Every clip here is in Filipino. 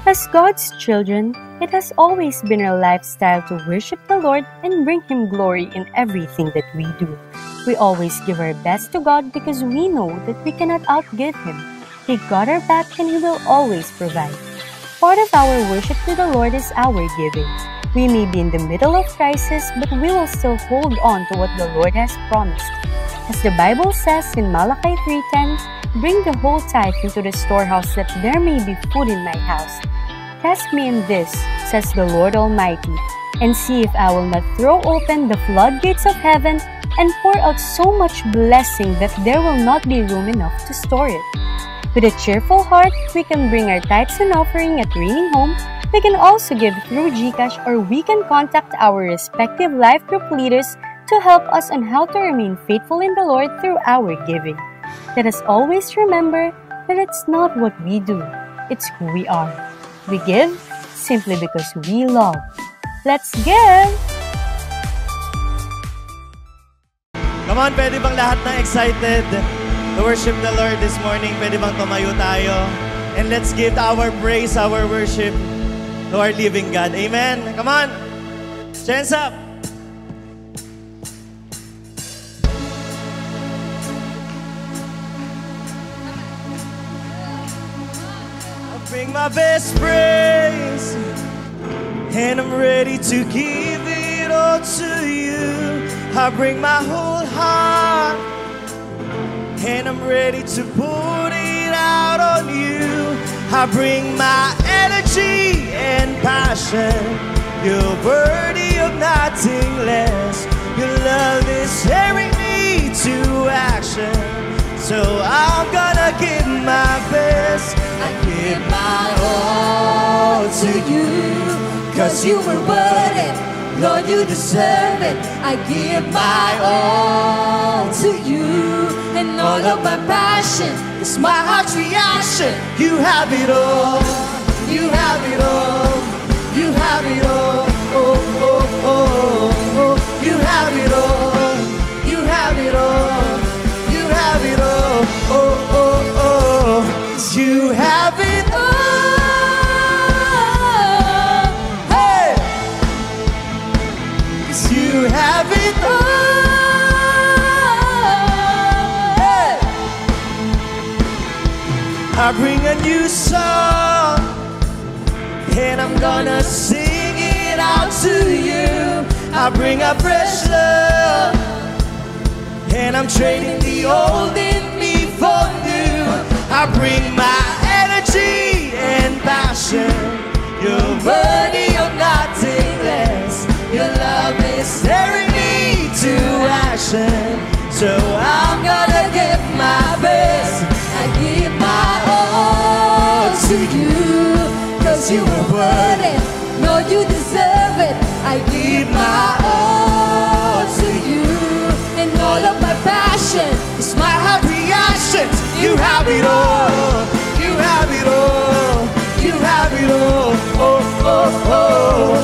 As God's children, it has always been our lifestyle to worship the Lord and bring Him glory in everything that we do. We always give our best to God because we know that we cannot outgive Him. He got our back and He will always provide. Part of our worship to the Lord is our giving. We may be in the middle of crisis, but we will still hold on to what the Lord has promised. As the Bible says in Malachi 3:10, "Bring the whole tithe into the storehouse that there may be food in my house. Test me in this, says the Lord Almighty, and see if I will not throw open the floodgates of heaven and pour out so much blessing that there will not be room enough to store it." With a cheerful heart, we can bring our tithes and offering at Raining Home. We can also give through GCash, or we can contact our respective life group leaders to help us on how to remain faithful in the Lord through our giving. Let us always remember that it's not what we do, it's who we are. We give simply because we love. Let's give! Come on, pwede bang lahat na excited to worship the Lord this morning? Pwede bang tumayo tayo? And let's give our praise, our worship to our living God. Amen? Come on! Hands up! Bring my best praise, and I'm ready to give it all to you. I bring my whole heart, and I'm ready to put it out on you. I bring my energy and passion. You're worthy of nothing less. Your love is tearing me to action. So I'm gonna give my best. I give my all to you, 'cause you were worth it. Lord, you deserve it. I give my all to you, and all of my passion is my heart's reaction. You have it all. You have it all. You have it all. Oh, oh, oh, oh. You have it all. You have it all. You have it all, oh, oh, oh. 'Cause you have it all, hey. 'Cause you have it all, hey. I bring a new song, and I'm gonna sing it out to you. I bring a fresh love, and I'm trading the old in me for new. I bring my energy and passion. You're worthy of nothing less. Your love is tearing me to action. So I'm gonna give my best. I give my all to you, 'cause you are worth it. No, you deserve it. I give my all to you, and all of my passion is my heart reaction. You have it all. You have it all. You have it all. Oh, oh, oh.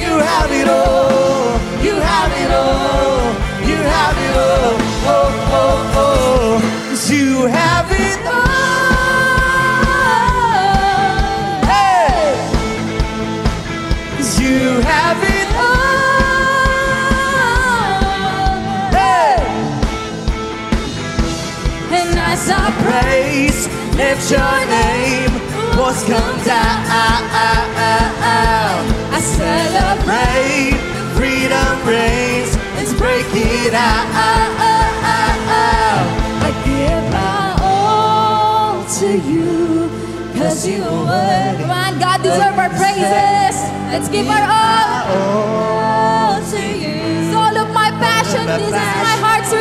You have it all. You have it all. You have it all. Oh, oh, oh. 'Cause you have it all. Hey! 'Cause you have it all. Hey! And as I praise, lift your name, walls come down. I celebrate, freedom reigns, let's break it out. I give my all to you, 'cause you are worthy. Come on, God deserves our praises. Let's give our all to you. It's all of my passion. This is my heart's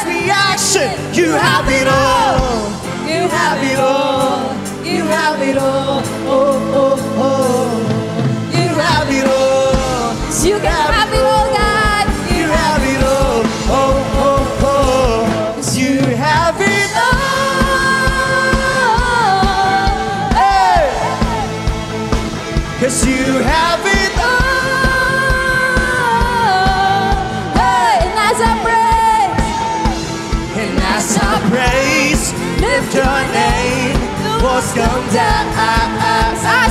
reaction. You have it all. You have it all. You have it all. Oh, oh, oh. You have it all. You can have it all, God. You have it all. Oh, oh, oh. 'Cause you have it all. Hey. 'Cause you have it all. Hey, and as I praise, Lift your name, walls come down. I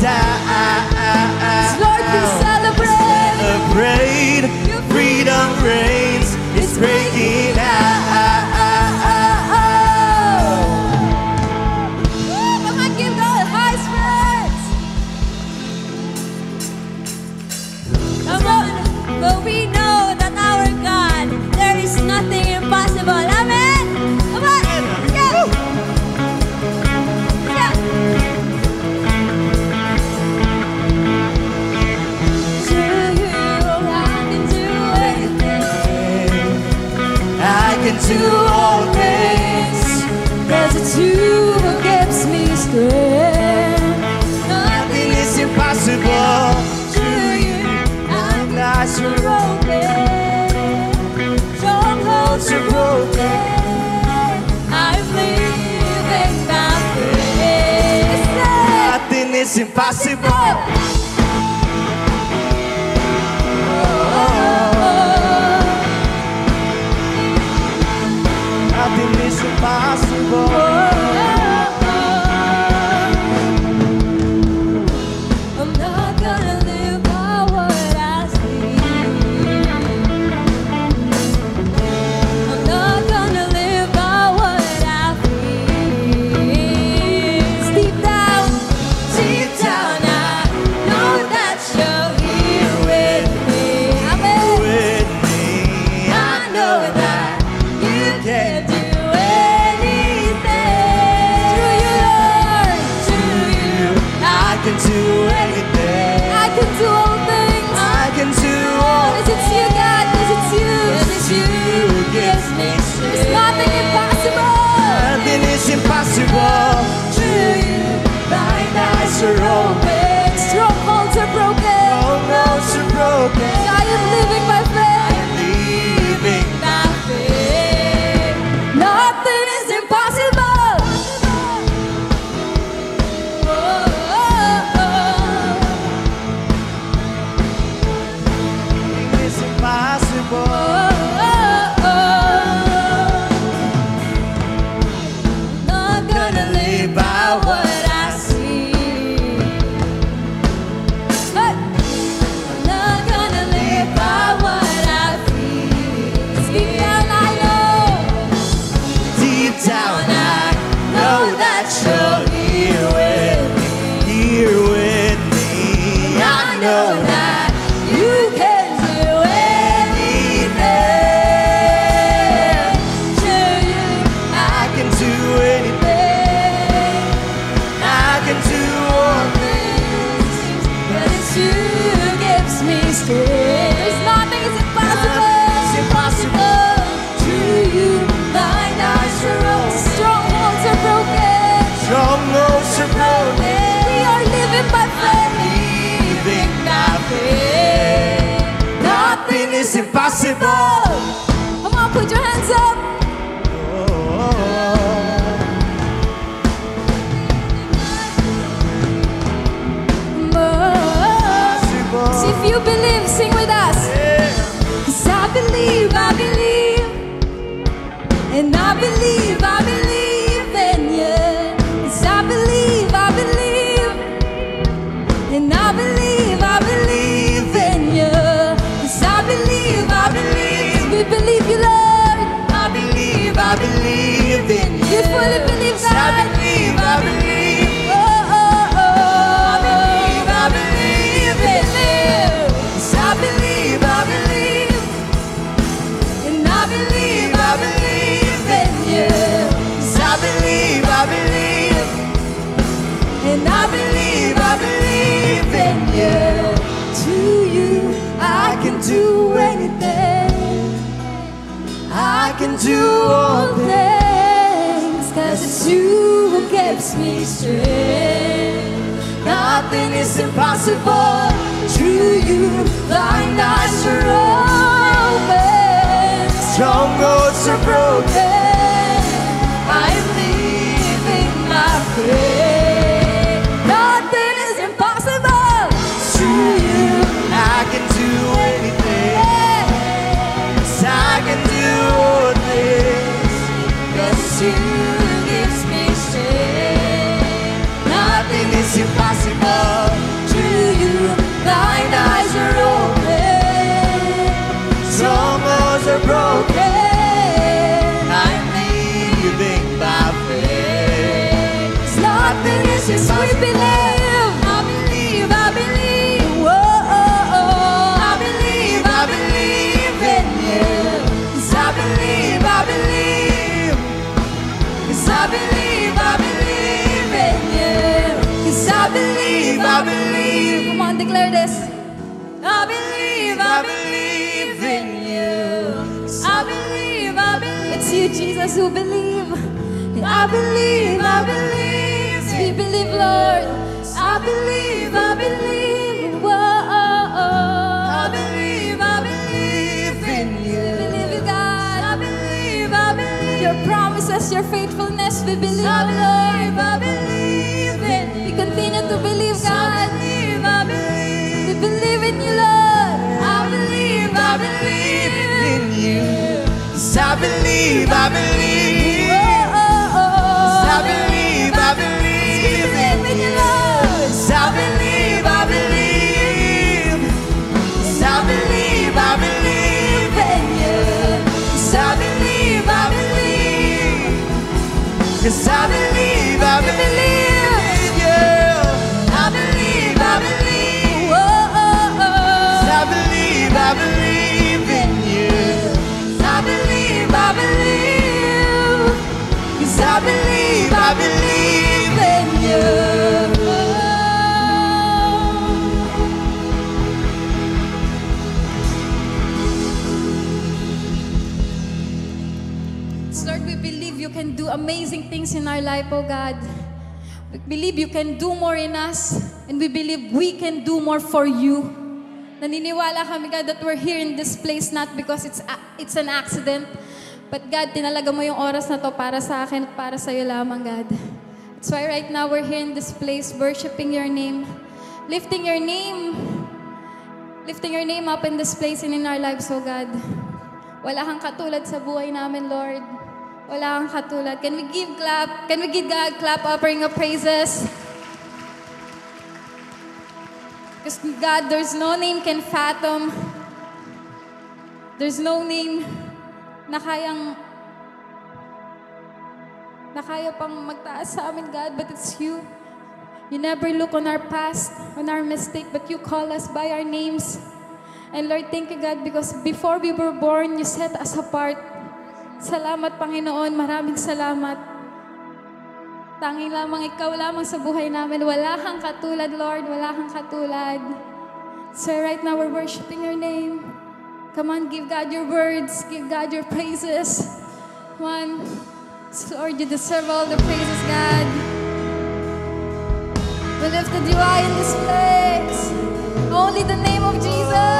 die. Lord, we celebrate. Celebrate. Freedom reigns. It's breaking out. Come on, give God a high praise. Come on. But we know that our God, there is nothing impossible. Amen. Come on. Yeah. Yeah. To you, I can do anything. I can do all things. 'Cause it's you who gives me strength. Nothing is impossible. To you, Lies are broken. Strongholds are broken. I'm living by faith. nothing is impossible. Nothing is impossible. I'm not gonna live by what I see. I'm not gonna live by what I feel. Deep down, I know that you're here with me. Amen. With me, I know that you can do anything. Through you, Lord, through you, I can do anything. I can do all things. I can do all 'Cause it's you, God, 'cause it's you, 'cause it's you who gives me strength. There's nothing impossible. Nothing is impossible. Through you, blind eyes are open, strongholds are broken. All roads are broken. I am living by faith. Leaving By faith. Nothing is impossible. Oh, oh, is impossible. oh, oh, oh. Not gonna live by what I see. Hey. Not gonna live by what I feel. Deep down I know. Deep down I know that you're here with me. Here with me. I know that you can do anything. To you, I can do anything. I can do all things. but it's you who gives me strength. There's nothing is impossible. It's impossible. To you, blind eyes are open, strongholds are broken. Strongholds are broken. We are living by faith. Leaving by faith. Nothing is impossible. Come on, put your hands up. So if you believe, sing with us. 'Cause I believe, and I believe in you. 'Cause I believe, and I believe in you. 'Cause I believe, we believe you, Lord. I believe in you. You fully believe that. I believe. Oh, oh, oh. I believe in you. I believe. And I believe in you. I believe. And I believe in you. To you, I can do anything. I can do all All things. things, 'cause it's you who gives me strength. Nothing is impossible. Through you, blind eyes are open. Strongholds are broken. I'm living my faith. Nothing is impossible. Through you, I can do anything. I can do all things. 'Cause you gives me strength. Nothing is impossible. Jesus, we believe. I believe, I believe. Whoa, oh, oh. I believe in you. 'Cause I believe, I believe. 'Cause I believe in you. 'Cause I believe, I believe. Come on, declare this. I believe in you. I believe. It's you, Jesus, who believe. And I believe. We believe, Lord. I believe. Whoa, oh, oh. I believe in you. We believe in God. I believe. Your promises, your faithfulness, we believe, Lord. I believe in you. We continue to believe, God. We believe in you, Lord. I believe in you. 'Cause I believe. Oh, oh, oh. 'Cause I believe in you, Lord. 'Cause I believe. 'Cause I believe in you. 'Cause I believe. 'Cause I believe in you. I believe. Whoa, oh, oh. 'Cause I believe in you. I believe. 'Cause I believe in you. Lord, we believe you can do amazing things in our life, oh God. We believe you can do more in us, and we believe we can do more for you. Naniniwala kami, God, that we're here in this place not because it's an accident, but God, tinalaga mo yung oras na to para sa akin at para sa iyo lamang, God. That's why right now we're here in this place, worshiping your name, lifting your name up in this place and in our lives, oh God. Wala kang katulad sa buhay namin, Lord. Wala kang katulad. Can we give God clap offering of praises? Because God, there's no name can fathom. There's no name na kaya pang magtaas sa amin, God, but it's you. You never look on our past, on our mistake, but you call us by our names. And Lord, thank you, God, because before we were born, you set us apart. Salamat, Panginoon. Maraming salamat. Tanging lamang ikaw lamang sa buhay namin. Wala kang katulad, Lord. Wala kang katulad. So right now, we're worshiping your name. Come on, give God your words. Give God your praises. One. Lord, you deserve all the praises, God. We lifted you high in this place. Only the name of Jesus.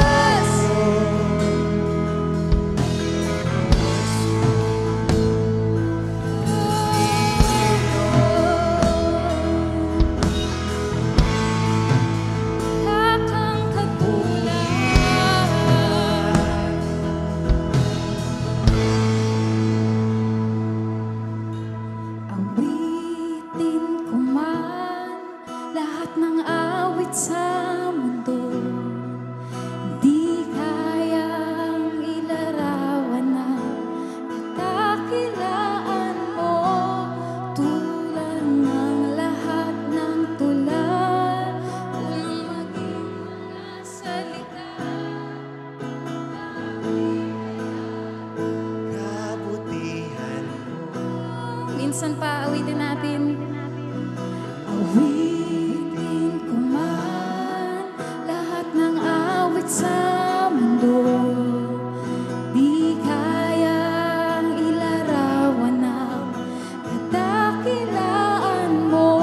Minsan pa, awitin natin. Awitin ko man lahat ng awit sa mundo. Di kayang ilarawan ang kadakilaan mo.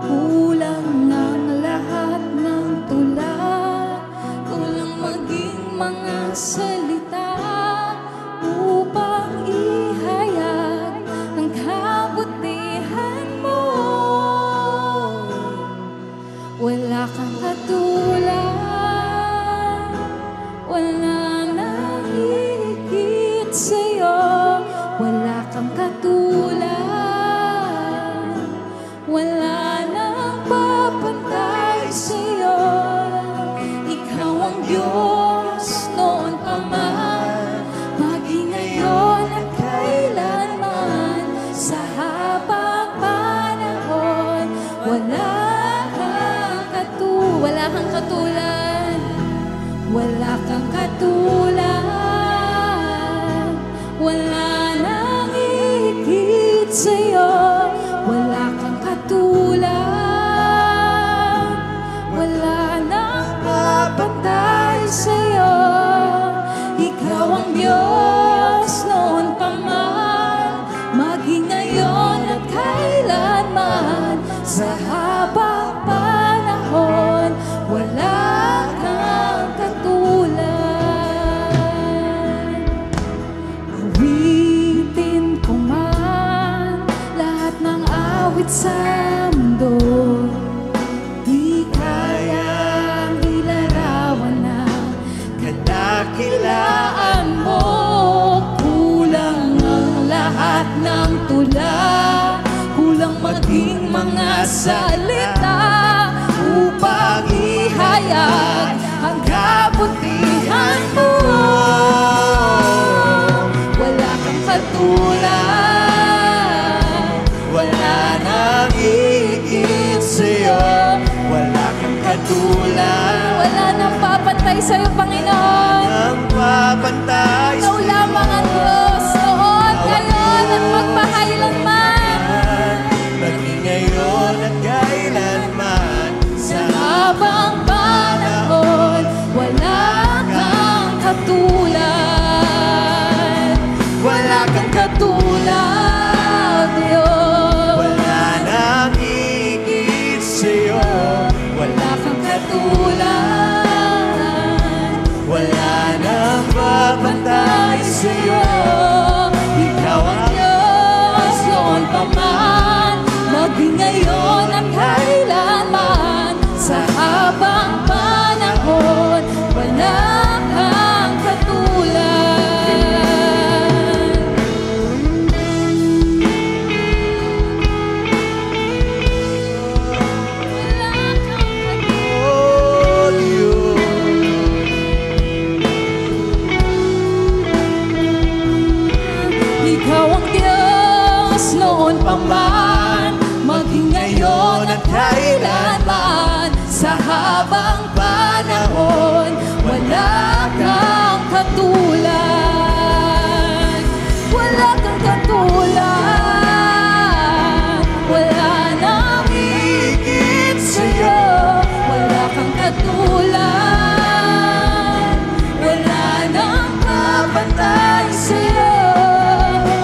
Kulang ang lahat ng tula. Kulang maging mga salita upang ihayag ang kabutihan mo. Wala kang katulad, wala nang higit sa'yo. Wala kang katulad, wala nang papantay sa'yo. Ikaw ang Diyos noon pa man, maging ngayon at kailanman. Sa habang panahon, kang katulad, wala nang higit sa'yo. Wala kang katulad, wala nang mapantay sa'yo. Ikaw ang Diyos noon pa man, maging ngayon at kailanman. Sa habang panahon, wala kang katulad. Awitin ko man lahat ng awit sa mundo, di kayang ilarawan ng kadakilaan mo. Kulang ang lahat ng tula, kulang maging mga salita upang ihayag ang kabutihan mo. Wala kang katulad, wala nang higit sa'yo. Wala kang katulad, Wala nang papantay sa'yo, Panginoon. ang papantay Ikaw lamang ang Diyos noon, ngayon at magpakailanman. maging ngayon at kailanman. Sa Habang panahon, wala kang katulad. Wala kang katulad, Diyos. wala nang higit sa'yo. Wala kang katulad, Wala nang papantay sa'yo. ikaw ang Diyos noon pa man, maging ngayon at kailanman. Sa habang panahon, wala kang katulad. Wala kang Oh, Diyos. Ikaw ang Diyos noon pa man, maging ngayon at kailanman. Sa habang panahon, wala kang katulad. Wala kang katulad, wala nang higit sa'yo. Wala kang katulad, wala nang kapantay sa'yo.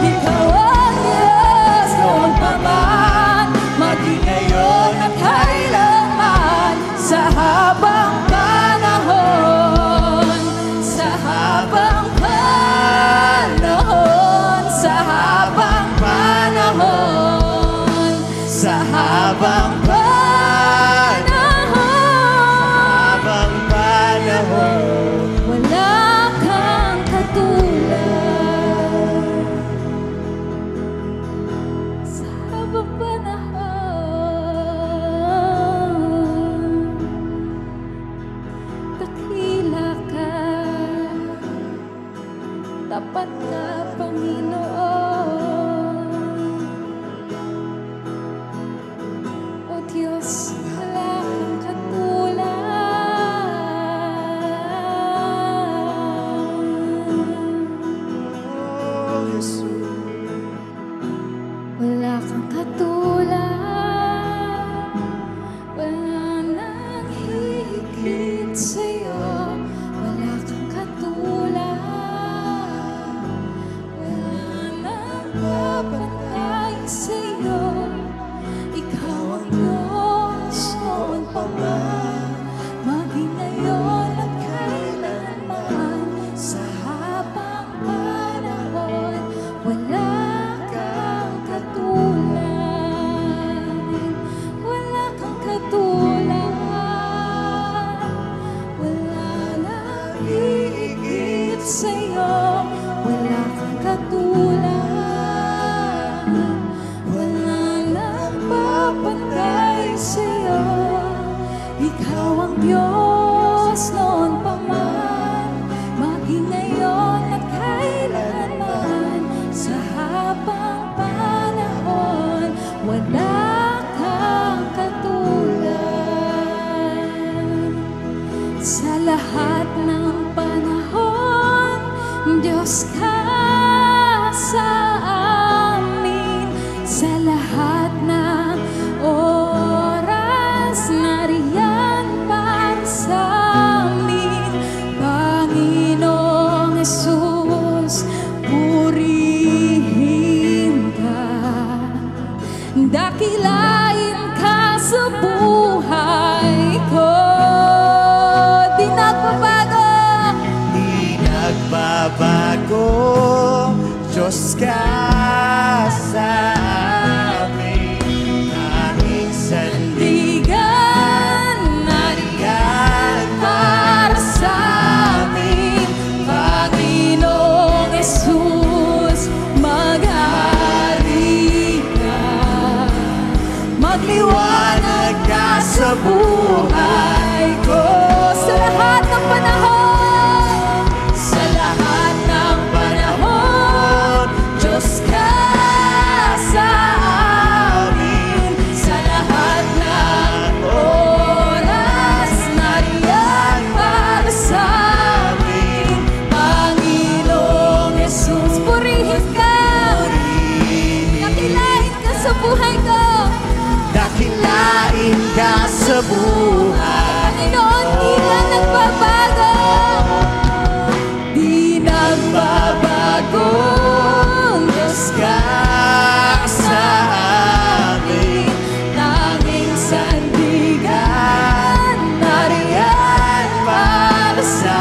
Ikaw ang Diyos noon pa man, maging ngayon at kailanman. Sa habang panahon, sa habang panahon, sa habang panahon, sa habang panahon, Habang panahon, wala kang katulad. Sa habang panahon, dakila ka, tapat ka, Panginoon. O Diyos, wala kang katulad. oh Jesus. Wala kang katulad, wala nang higit sa'yo. Wala kang katulad, wala nang papantay sa'yo. Ikaw ang Diyos noon pa man, maging ngayon at kailanman. Sa habang panahon, wala kang katulad. Wala kang katulad, wala nang higit sa'yo. Wala kang katulad, wala nang papantay sa'yo. Ikaw ang Diyos noon pa man, maging ngayon at kailanman. Sa habang panahon, wala kang katulad. Sa lahat ng Diyos ka sa amin, sa lahat ng oras, nariyan para sa amin. Panginoong Jesus, purihin ka, dakilain ka sa buhay ko. Di nagbabago, Di nagbabago, Diyos ka sa amin. Tanging sandigan, nariyan para sa amin. Panginoong Jesus, maghari ka, magliwanag ka sa buhay ko. Sa lahat ng panahon, sa lahat ng panahon, Diyos ka sa amin. Sa lahat ng oras, nariyan para sa amin. Panginoong Jesus, purihin ka, dakilain ka sa buhay ko. dakilain ka sa buhay. Panginoon, di ka nagbabago, di nagbabago. Diyos ka sa amin, tanging sandigan, nariyan para sa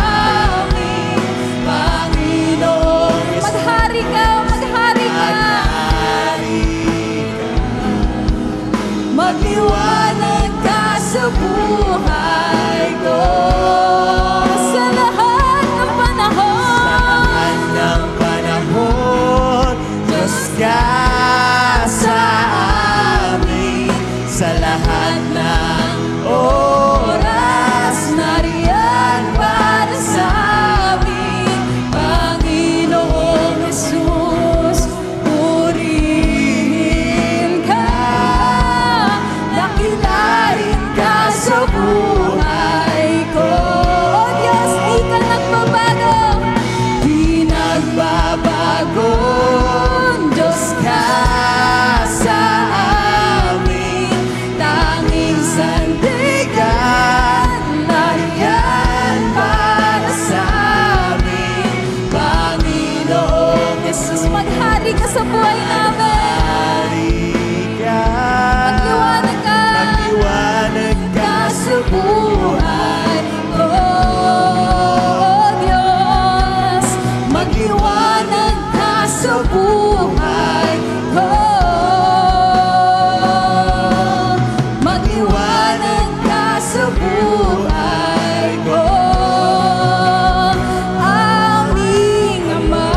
amin. Panginoon, maghari ka, maghari ka, magliwanag ka sa buhay ko. Sa lahat ng panahon, Ng panahon, Diyos ka sa amin. Sa lahat ng oras, nariyan para sa amin. Panginoong Jesus, purihin ka, dakilain ka sa buhay ko. O Diyos, di ka nagbabago, di nagbabago. Diyos ka sa amin, tanging sandigan, nariyan para sa amin. Panginoong Jesus, maghari ka sa buhay namin. Magliwanag ka, Magliwanag ka sa buhay ko. Diyos, magliwanag ka sa buhay ko. Magliwanag ka sa buhay ko. Aming Ama,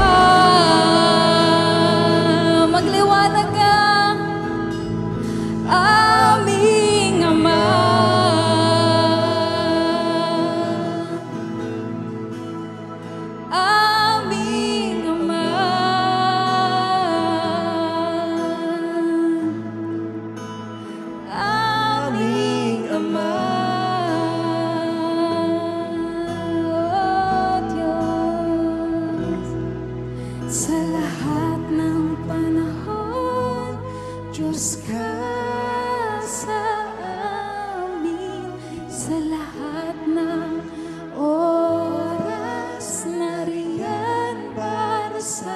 magliwanag ka. Aming Ama, aming Ama, aming Ama. O Diyos, sa lahat ng panahon, Diyos ka sa amin. Sa lahat ng oras, nariyan para sa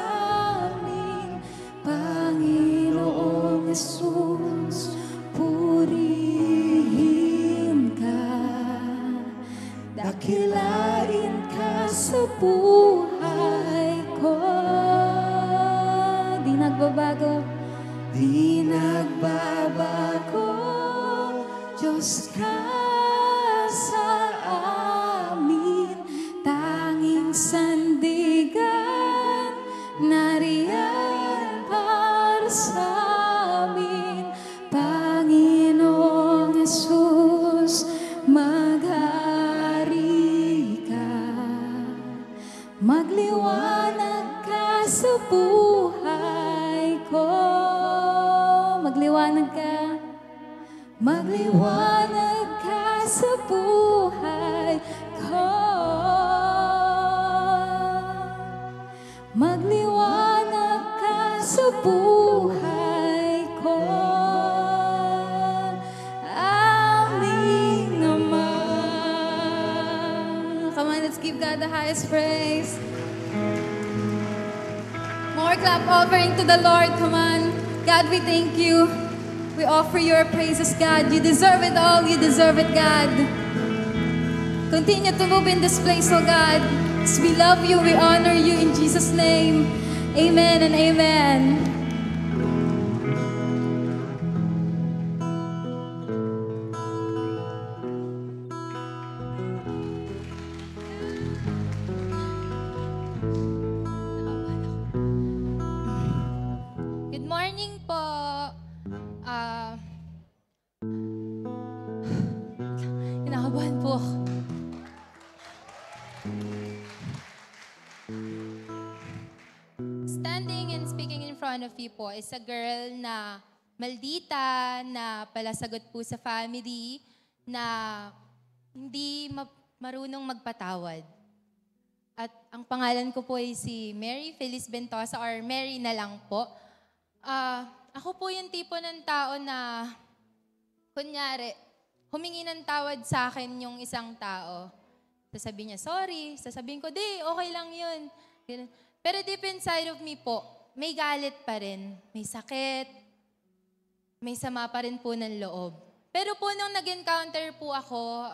amin. Panginoong Jesus, purihin ka, dakilain ka sa buhay ko. Di nagbabago, di nagbabago. Diyos ka sa amin, tanging sandigan, nariyan para sa amin. Panginoong Jesus, maghari ka, magliwanag ka sa buhay ko. Magliwanag ka, magliwanag ka sa buhay ko. Let's give God the highest praise. More clap offering to the Lord. Come on. God, we thank you. We offer your praises, God. You deserve it all. You deserve it, God. Continue to move in this place, oh God. As we love you, we honor you in Jesus' name. Amen and amen. Good morning po. Kinakabahan po ako. Standing and speaking in front of you po is a girl na maldita, na palasagot po sa family, na hindi marunong magpatawad. At ang pangalan ko po ay si Mary Feliz Bentosa, or Mary na lang po. Ako po yung tipo ng tao na, kunyari, humingi ng tawad sa akin yung isang tao. Sasabihin niya, sorry. Sasabihin ko, di, okay lang yun. Ganun. Pero deep inside of me po, may galit pa rin. May sakit. May sama pa rin po ng loob. Pero po nung nag-encounter po ako,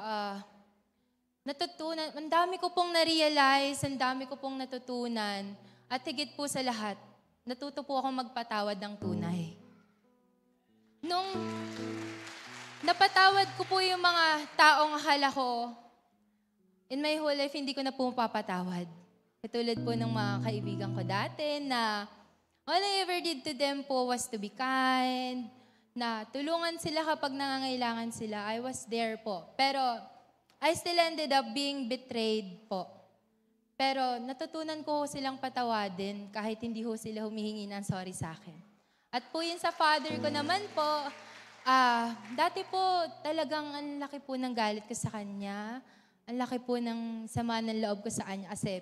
natutunan, ang dami ko pong na-realize, ang dami ko pong natutunan. At higit po sa lahat, natuto po akong magpatawad ng tunay. Nung napatawad ko po yung mga taong akala ko, in my whole life, hindi ko na po mapapatawad. Katulad po ng mga kaibigan ko dati na all I ever did to them po was to be kind, na tulungan sila kapag nangangailangan sila. I was there po. Pero I still ended up being betrayed po. Pero natutunan ko silang patawadin kahit hindi ho sila humihingi ng sorry sa akin. At po yun sa father ko naman po, dati po talagang ang laki po ng galit ko sa kanya. Ang laki po ng sama ng loob ko sa kanya. Kasi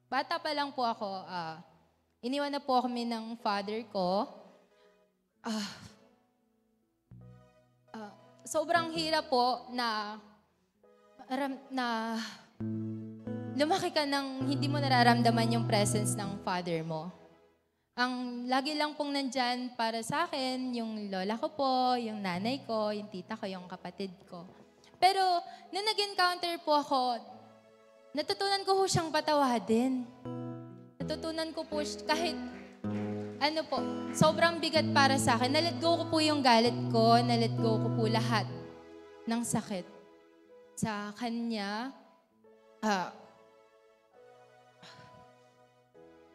bata pa lang po ako, iniwan na po kami ng father ko. Sobrang hirap po na lumaki ka nang hindi mo nararamdaman yung presence ng father mo. Ang lagi lang pong nandyan para sa akin, yung lola ko po, yung nanay ko, yung tita ko, yung kapatid ko. Pero nung nag-encounter po ako, natutunan ko po siyang patawadin. Natutunan ko po kahit sobrang bigat para sa akin. Nalet go ko po yung galit ko, nalet go ko po lahat ng sakit sa kanya.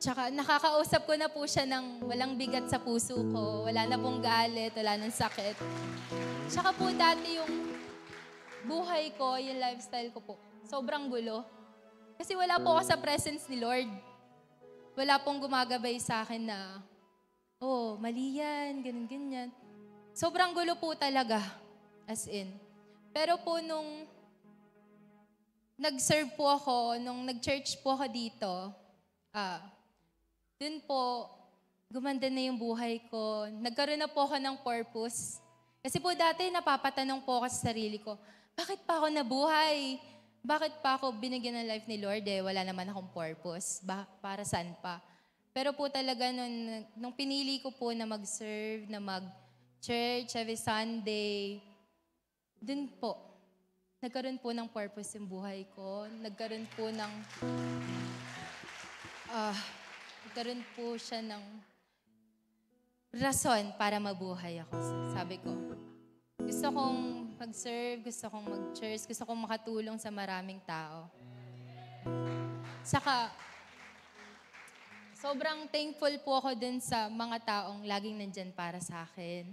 Tsaka nakakausap ko na po siya ng walang bigat sa puso ko. Wala na pong galit, wala nang sakit. Tsaka po dati yung buhay ko, yung lifestyle ko po, sobrang gulo. Kasi wala po ako sa presence ni Lord. Wala pong gumagabay sa akin na, oh, mali yan, ganyan. Sobrang gulo po talaga, as in. Pero po nung nag-serve po ako, nung nag-church po ako dito, dun po, gumanda na yung buhay ko. Nagkaroon na po ako ng purpose. Kasi po dati napapatanong po ako sa sarili ko, bakit pa ako nabuhay? Bakit pa ako binigyan ng life ni Lord? Wala naman akong purpose. Para saan pa? Pero po talaga nung pinili ko po na mag-serve, na mag-church every Sunday, dun po, nagkaroon po ng purpose yung buhay ko. Nagkaroon po siya ng rason para mabuhay ako. Sabi ko, gusto kong mag-serve, gusto kong mag-church, gusto kong makatulong sa maraming tao. Saka, sobrang thankful po ako dun sa mga taong laging nandyan para sa akin.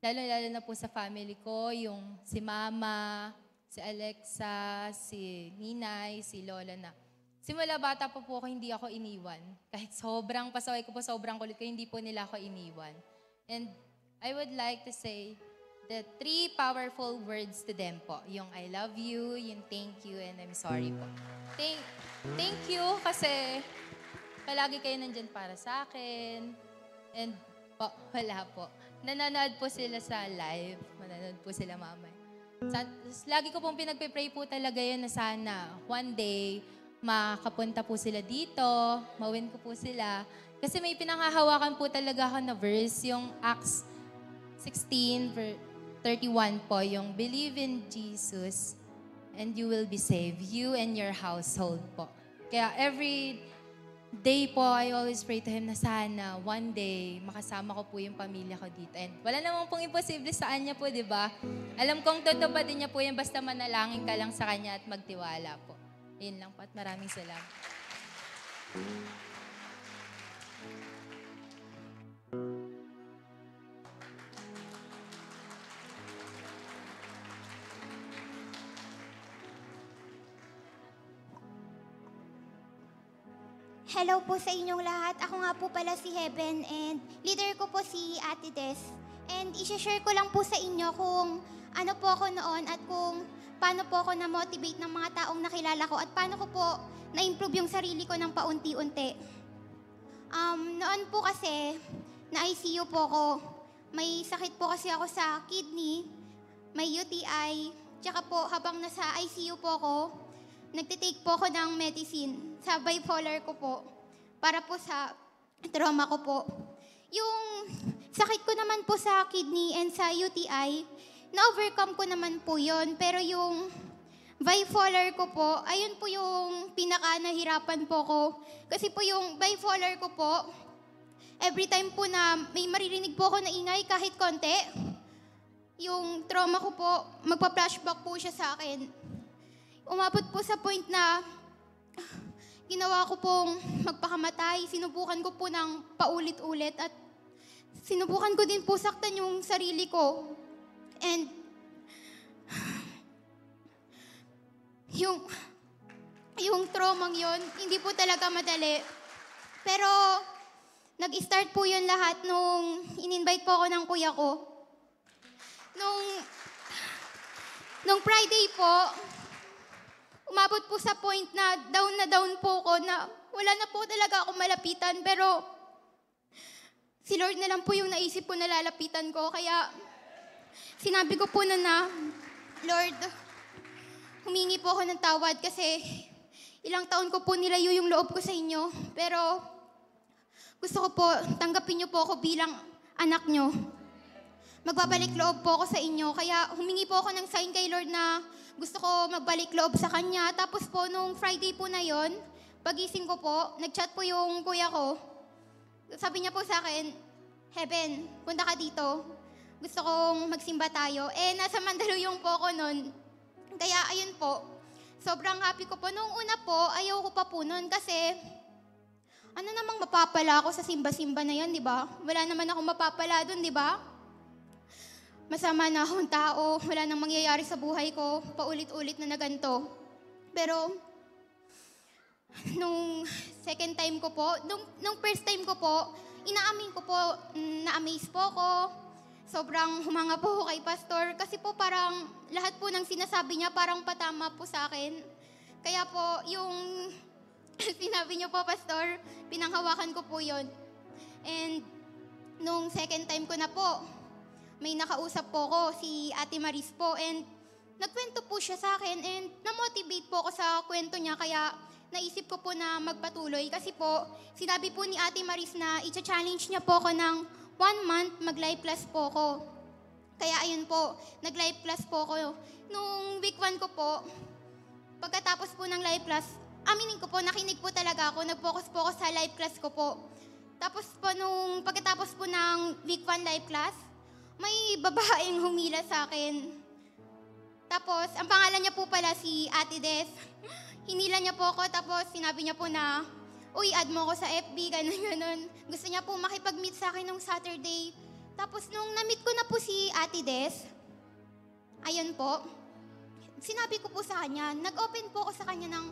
Lalo-lalo na po sa family ko, yung si Mama, si Alexa, si Ninay, si Lola na. Simula bata po ako, hindi ako iniwan. Kahit sobrang pasaway ko po, sobrang kulit ko, hindi po nila ako iniwan. And I would like to say the 3 powerful words to them po. Yung I love you, yung thank you, and I'm sorry po. Thank you kasi palagi kayo nandyan para sa akin. And po, wala po. Nanonood po sila sa live. Manonood po sila mamay. Lagi ko pong pinagpipray po talaga yan na sana one day makapunta po sila dito, mawin ko po sila. Kasi may pinanghahawakan po talaga ako na verse, yung Acts 16:31 po, yung believe in Jesus and you will be saved, you and your household po. Kaya every day po, I always pray to Him na sana one day makasama ko po yung pamilya ko dito. And wala namang pong imposible sa Kanya po, di ba? Alam kong tutupadin niya po yan basta manalangin ka lang sa Kanya at magtiwala po. Yun lang po at maraming salamat. Hello po sa inyong lahat. Ako nga po pala si Heaven and leader ko po si Ate Des. And i-share ko lang po sa inyo kung ano po ako noon at kung paano po ako na-motivate ng mga taong nakilala ko at paano ko po na-improve yung sarili ko ng paunti-unti. Noon po kasi, na-ICU po ako. May sakit po kasi ako sa kidney, may UTI, tsaka po habang nasa ICU po ako, nagtitake po ako ng medicine sa bipolar ko po para po sa trauma ko po. Yung sakit ko naman po sa kidney and sa UTI, na-overcome ko naman po yun. Pero yung bipolar ko po, ayun po yung pinaka-nahirapan po ko. Kasi po yung bipolar ko po, every time po na may maririnig po ako na ingay kahit konti, yung trauma ko po, magpa-flashback po siya sa akin. Umabot po sa point na ginawa ko pong magpakamatay. Sinubukan ko po ng paulit-ulit at sinubukan ko din po saktan yung sarili ko. And yung traumang yon, hindi po talaga madali. Pero nag-start po yun lahat nung in-invite po ako ng kuya ko. Nung Friday po, umabot po sa point na down po ko na wala na po talaga akong malapitan. Pero si Lord na lang po yung naisip ko na lalapitan ko. Kaya sinabi ko po na Lord, humingi po ako ng tawad kasi ilang taon ko po nilayo yung loob ko sa inyo. Pero gusto ko po, tanggapin niyo po ako bilang anak niyo. Magbabalik loob po ako sa inyo. Kaya humingi po ako ng sign kay Lord na gusto ko magbalik loob sa Kanya. Tapos po, nung Friday po na yon, pagising ko po, nag-chat po yung kuya ko. Sabi niya po sa akin, Heaven, punta ka dito. Gusto kong magsimba tayo. Nasa Mandaluyong po ako nun. Kaya ayun po, sobrang happy ko po. Nung una po, ayaw ko pa po nun kasi ano namang mapapala ako sa simba-simba na yan, di ba? Wala naman akong mapapala dun, di ba? Masama na akong tao, wala nang mangyayari sa buhay ko, paulit-ulit na ganito. Pero, nung second time ko po, nung first time ko po, inaamin ko po, na-amaze po ako. Sobrang humanga po ako kay Pastor kasi po parang lahat po ng sinasabi niya parang patama po sa akin. Kaya po, yung sinabi niyo po, Pastor, pinanghawakan ko po yon. And nung second time ko na po, may nakausap po ko, si Ate Maris po, and nagkwento po siya sa akin, and na-motivate po ako sa kwento niya, kaya naisip ko po na magpatuloy. Kasi po, sinabi po ni Ate Maris na i-challenge niya po ako ng 1 month, mag-live class po ako. Kaya ayun po, nag-live class po ako. Nung week 1 ko po, pagkatapos po ng live class, aminin ko po, nakinig po talaga ako, nag-focus po ako sa live class ko po. Tapos po, nung pagkatapos po ng week 1 live class, may babaeng humila sa akin. Tapos, ang pangalan niya po pala si Ate Des. Hinila niya po ako, tapos sinabi niya po na, uy, add mo ako sa FB, ganun. Gusto niya po makipag-meet sa akin nung Saturday. Tapos, nung na-meet ko na po si Ate Des, ayun po, sinabi ko po sa kanya, nag-open po ako sa kanya ng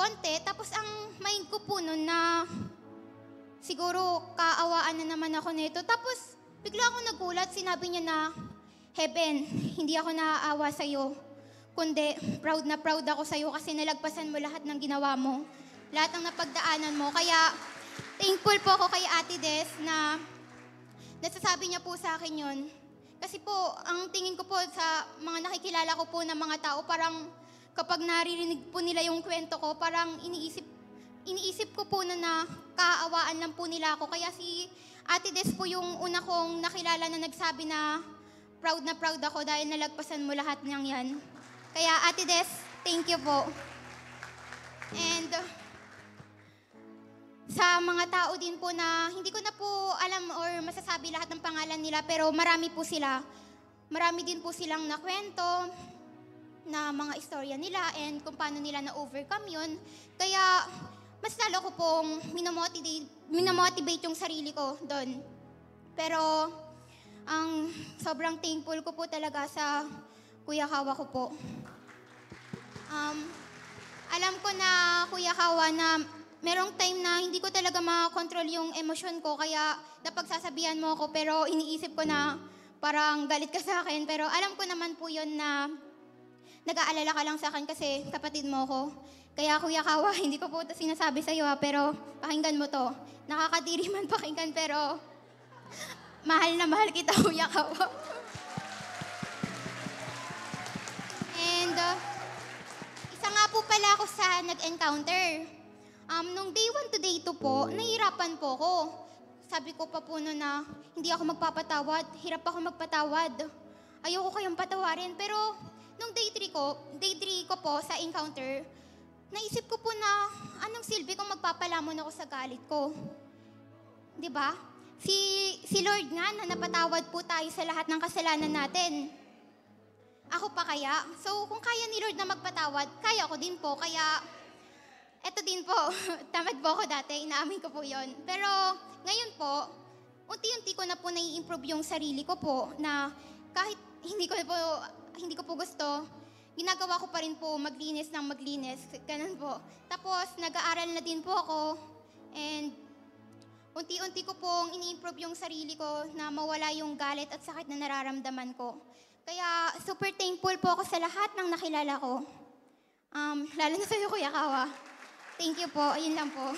konti, tapos ang mind ko po nun na, siguro kaawaan na naman ako nito. Tapos, bigla akong nagulat, sinabi niya na, Heaven, hindi ako naaawa sa'yo, kundi proud na proud ako sa'yo kasi nalagpasan mo lahat ng ginawa mo, lahat ng napagdaanan mo. Kaya thankful po ako kay Ate Des na nasasabi niya po sa akin yun. Kasi po, ang tingin ko po sa mga nakikilala ko po ng mga tao, parang kapag naririnig po nila yung kwento ko, parang iniisip ko po na kaawaan lang po nila ako. Kaya si Ate Des po yung una kong nakilala na nagsabi na proud ako dahil nalagpasan mo lahat ng yan. Kaya Ate Des, thank you po. And sa mga tao din po na hindi ko na po alam or masasabi lahat ng pangalan nila, pero marami po sila. Marami din po silang nakwento na mga istorya nila and kung paano nila na-overcome yun. Kaya mas lalo ko pong minamotivate yung sarili ko doon. Pero ang sobrang thankful ko po talaga sa Kuya Kawa ko po. Alam ko na, Kuya Kawa, na merong time na hindi ko talaga makakontrol yung emosyon ko, kaya napagsasabihan mo ako, pero iniisip ko na parang galit ka sa akin. Pero alam ko naman po yun na nag-aalala ka lang sa akin kasi kapatid mo ko. Kaya Kuya Kawa, hindi ko po ito sinasabi sa iyo, pero pakinggan mo to. Nakakadiri man pakinggan, pero mahal na mahal kita, Kuya Kawa. And isa nga po pala ako sa nag-encounter. Nung day 1 to day 2 po, nahihirapan po ako. Sabi ko pa po noon na hindi ako magpapatawad, hirap ako magpatawad. Ayoko kayong patawarin. Pero nung day 3 ko po sa encounter, naisip ko po na anong silbi kung magpapalamon ako sa galit ko. 'Di ba? Si Lord nga na napatawad po tayo sa lahat ng kasalanan natin. Ako pa kaya? So kung kaya ni Lord na magpatawad, kaya ko din po. Kaya eto din po, tamad po ako dati, inaamin ko po yon. Pero ngayon po, unti-unti ko na po nai-improve yung sarili ko po na kahit hindi ko po gusto, ginagawa ko pa rin po maglinis ng maglinis. Ganun po. Tapos nag-aaral na din po ako and unti-unti ko pong ini-improve yung sarili ko na mawala yung galit at sakit na nararamdaman ko. Kaya super thankful po ako sa lahat ng nakilala ko. Lalo na sa'yo, Kuya Kawa. Thank you po. Ayun lang po.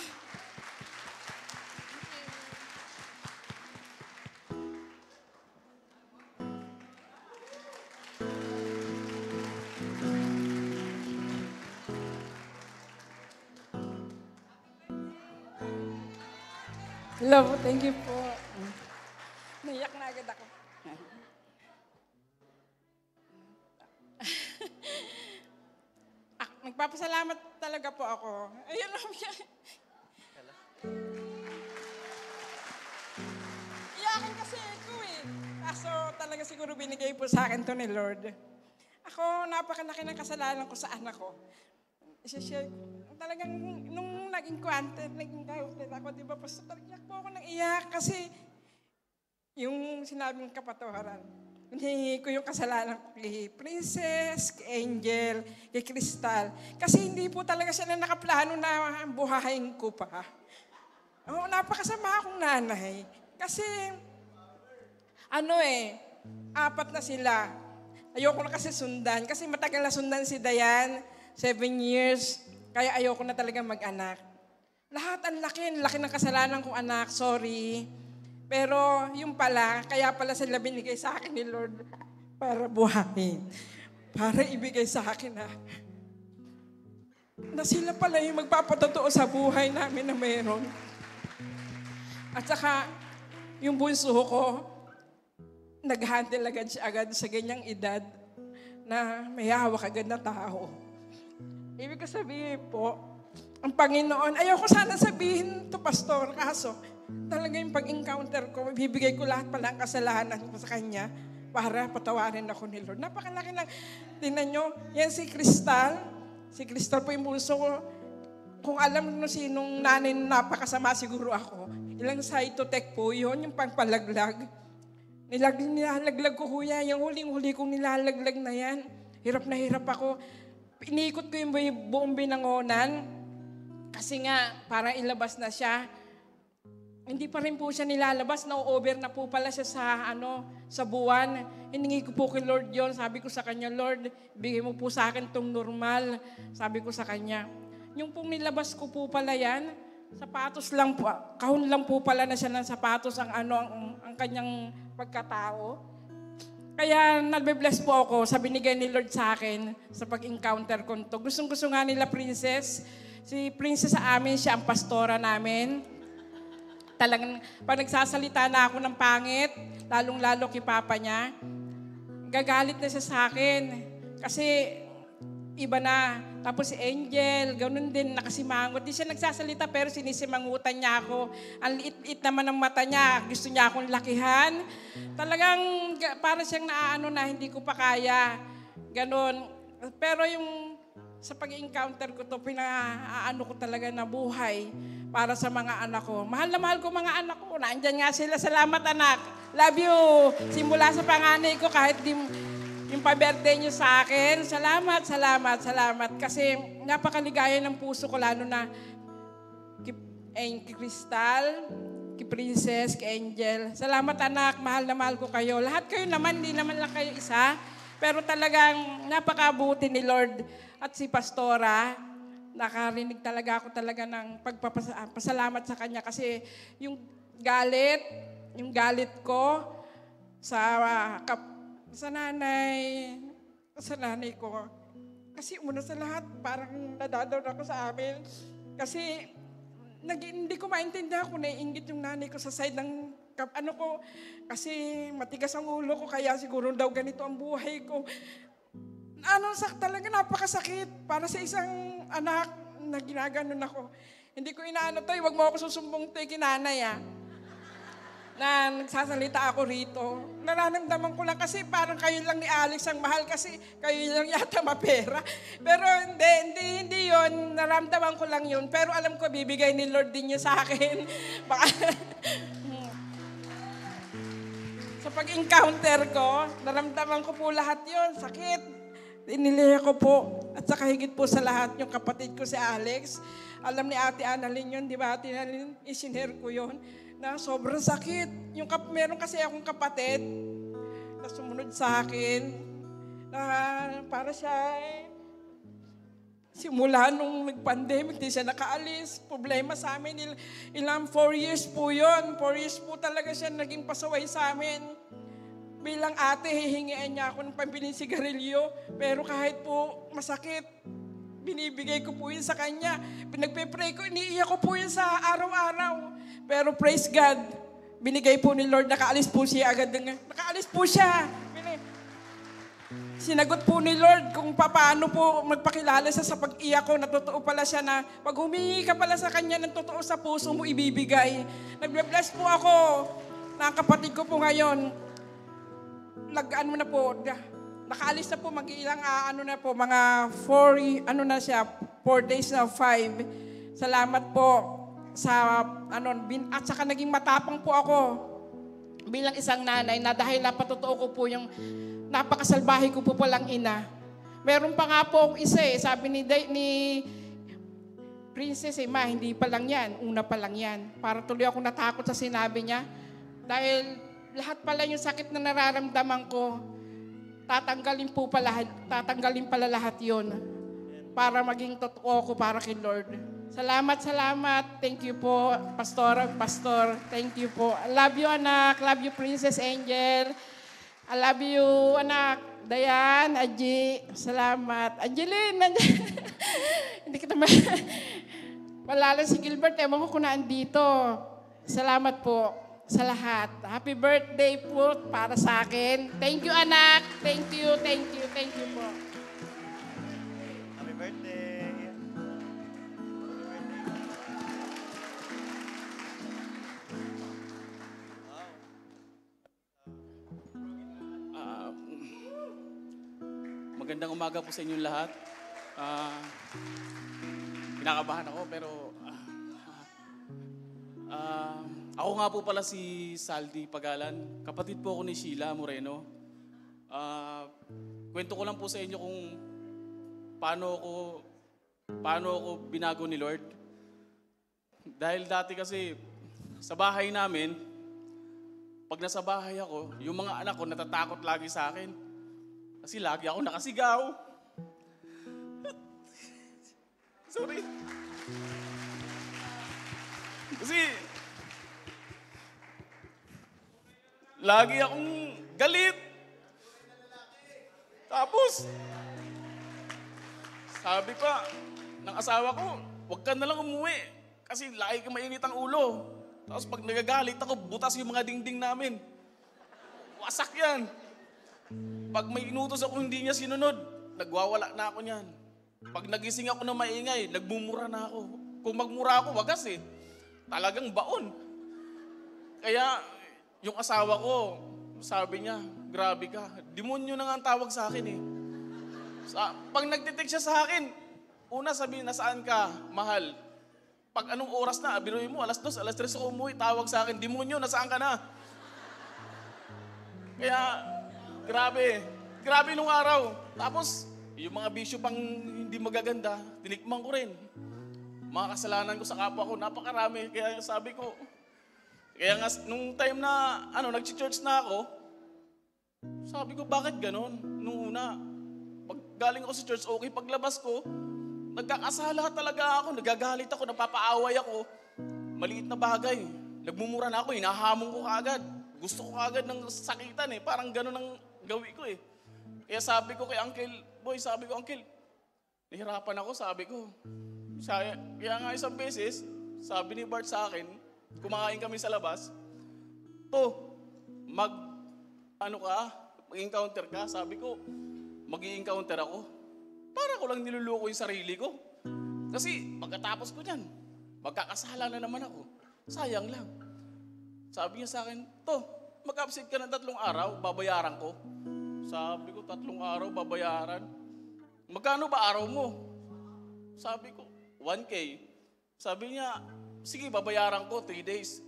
Hello, thank you po. Naiyak na agad ako. Nagpapasalamat talaga po ako. Ayun lang yan. Iyakin kasi ako eh. Kaso talaga siguro binigay po sa akin to ni Lord. Ako, napakalaki ng kasalanan ko sa anak ko. I-share talagang nung naging counted ako, di ba, Pastor, iyak po ako ng iyak kasi yung sinabing kapatawaran. Hinihingi ko yung kasalanan ko kay Princess, kay Angel, kay Crystal. Kasi hindi po talaga sila nakaplano na buhayin ko pa. Oh, napakasama akong nanay. Kasi, 4 na sila. Ayoko na kasi sundan. Kasi matagal na sundan si Dayan, 7 years. Kaya ayoko na talaga mag-anak. Lahat ang laki ng kasalanan kong anak, sorry. Pero yung pala, kaya pala sila binigay sa akin ni Lord para buhayin. Para ibigay sa akin na sila pala yung magpapatotoo sa buhay namin na mayroon. At saka, yung bunso ko, nag-handle agad sa ganyang edad na may hawak agad na tao. Ibig ko sabihin po, ang Panginoon, ayoko sana sabihin to, Pastor, kaso talaga yung pag-encounter ko, bibigay ko lahat pala ang kasalanan ko sa Kanya para patawarin ako ni Lord. Napakalaki lang. Tingnan nyo, yan si Crystal. Si Crystal po yung bunso ko. Kung alam nyo sinong nanay na napakasama siguro ako, ilang cytotech po yun, yung pangpalaglag. Nilalaglag ko kuya, yung huling-huli kong nilalaglag na yan. Hirap na hirap ako. Inikot ko yung buong binangonan kasi nga, para ilabas na siya. Hindi pa rin po siya nilalabas, na-over na po pala siya sa buwan. Hiningi ko po kay Lord yon. Sabi ko sa Kanya, Lord, bigay mo po sa akin tong normal. Sabi ko sa Kanya. Yung pong nilabas ko po pala yan, sapatos lang po, kahon lang po pala na siya ng sapatos ang kanyang pagkatao. Kaya nabe-bless po ako sa binigay ni Lord sa akin sa pag-encounter ko to. Gustong-gusto nga nila Princess. Si Princess sa amin, siya ang pastora namin. Talagang pag nagsasalita na ako ng pangit, lalong-lalo kay papa niya, gagalit na siya sa akin. Kasi iba na. Tapos si Angel, ganun din, nakasimangot. Di siya nagsasalita pero sinisimangutan niya ako. Ang liit-liit naman ng mata niya. Gusto niya akong lakihan. Talagang para siyang naaano na hindi ko pa kaya. Ganun. Pero yung sa pag-encounter ko to, pinaano ko talaga na buhay para sa mga anak ko. Mahal na mahal ko mga anak ko. Naandyan nga sila. Salamat anak. Love you. Simula sa panganay ko kahit di yung pa-birthday niyo sa akin. Salamat, salamat, salamat. Kasi napakaligaya ng puso ko, lalo na kay Crystal, kay Princess, kay Angel. Salamat anak, mahal na mahal ko kayo. Lahat kayo naman, di naman lang kayo isa. Pero talagang napakabuti ni Lord at si Pastora. Nakarinig talaga ako talaga ng pagpapasalamat sa kanya. Kasi yung galit ko sa nanay ko. Kasi una sa lahat, parang nadadaw ako sa amin. Kasi hindi ko maintindihan kung naiinggit yung nanay ko sa side ng ko. Kasi matigas ang ulo ko, kaya siguro daw ganito ang buhay ko. Talaga napakasakit para sa isang anak na ginaganon ako. Hindi ko inaano to, wag mo ako susumbong to kinanay na nagsasalita ako rito. Nararamdaman ko lang kasi parang kayo lang ni Alex ang mahal kasi kayo lang yata mapera. Pero hindi yun. Nararamdaman ko lang yun. Pero alam ko, bibigay ni Lord din yun sa akin. Sa pag-encounter ko, naramdaman ko po lahat yun. Sakit. Inilaya ko po. At saka higit po sa lahat, yung kapatid ko si Alex. Alam ni Ate Annalyn yun, di ba? Ate Annalyn, isinare ko yun. Na sobrang sakit. Meron kasi akong kapatid na sumunod sa akin na para siya simula nung nag-pandemic, di siya nakaalis. Problema sa amin. Ilang 4 years po yun. 4 years po talaga siya naging pasaway sa amin. Bilang ate, hihingian niya ako ng pambiling sigarilyo. Pero kahit po masakit, binibigay ko po yun sa kanya. Pinagpe-pray ko, iniiyak ko po yun sa araw-araw. Pero praise God, binigay po ni Lord, nakaalis po siya agad. Nakaalis po siya. Sinagot po ni Lord kung paano po magpakilala siya sa pag-iyak ko. Natotoo pala siya na pag humingi ka pala sa kanya ng totoo sa puso mo, ibibigay. Nag-bless po ako na kapatid ko po ngayon. Nakaalis na po, mag-ilang mga 4 days na 5. Salamat po at saka naging matapang po ako bilang isang nanay na dahil napatotoo ko po yung napakasalbahe ko po palang ina. Meron pa nga po akong isa sabi ni Princess, ma, hindi pa lang yan, una pa lang yan. Para tuloy ako natakot sa sinabi niya. Dahil lahat pala yung sakit na nararamdaman ko, tatanggalin pala lahat yun para maging totoo ko para kay Lord. Salamat. Thank you po, Pastor. Thank you po. I love you, anak. Love you, Princess Angel. I love you, anak. Dayan, Aji. Salamat. Angeline. Hindi kita malala si Gilbert. Ewan ko kung naandito. Salamat po sa lahat. Happy birthday po para sa akin. Thank you, anak. Thank you po. Happy birthday. Magandang umaga po sa inyong lahat. Kinakabahan ako pero ako nga po pala si Saldi Pagalan. Kapatid po ako ni Sheila Moreno. Kwento ko lang po sa inyo kung paano ako binago ni Lord. Dahil dati kasi sa bahay namin, pag nasa bahay ako, yung mga anak ko natatakot lagi sa akin. Kasi lagi ako nakasigaw. Sorry. Kasi lagi akong galit. Tapos, sabi pa ng asawa ko, huwag ka na lang umuwi. Kasi laki ka mainit ang ulo. Tapos pag nagagalit ako, butas yung mga dingding namin. Wasak yan. Pag may inutos ako hindi niya sinunod, nagwawala na ako niyan. Pag nagising ako na maingay, nagmumura na ako. Kung magmura ako, wagas eh. Talagang baon. Kaya yung asawa ko, sabi niya, grabe ka. Demonyo na nga ang tawag sa akin eh. Pag nagtitext siya sa akin, una sabihin, nasaan ka, mahal? Pag anong oras na, biruin mo, alas 2, alas 3 ako umuwi, tawag sa akin, demonyo, nasaan ka na? Kaya, grabe nung araw. Tapos, yung mga bisyo pang hindi magaganda, tinikman ko rin. Mga kasalanan ko sa kapwa ko, napakarami. Kaya sabi ko, kaya nga, nung time na, nag-church na ako, sabi ko, bakit ganon? Nung una, pag galing ako sa church, okay. Paglabas ko, nagkakasala talaga ako, nagagalit ako, napapaaway ako. Maliit na bagay. Nagmumura na ako, hinahamon ko kaagad. Gusto ko kaagad ng sakitan eh. Parang ganon ang gawi ko eh. Kaya sabi ko kay Uncle Boy, Uncle, nahirapan ako, sabi ko. Kaya nga isang beses, sabi ni Bart sa akin, kumakain kami sa labas, mag-encounter ka? Sabi ko, mag-i-encounter ako. Para ko lang niluluko yung sarili ko. Kasi pagkatapos ko dyan, magkakasala na naman ako. Sayang lang. Sabi niya sa akin, mag-absent ka ng 3 araw, babayaran ko. Sabi ko, 3 araw, babayaran. Magkano ba araw mo? Sabi ko, 1K. Sabi niya, sige, babayaran ko, 3 days.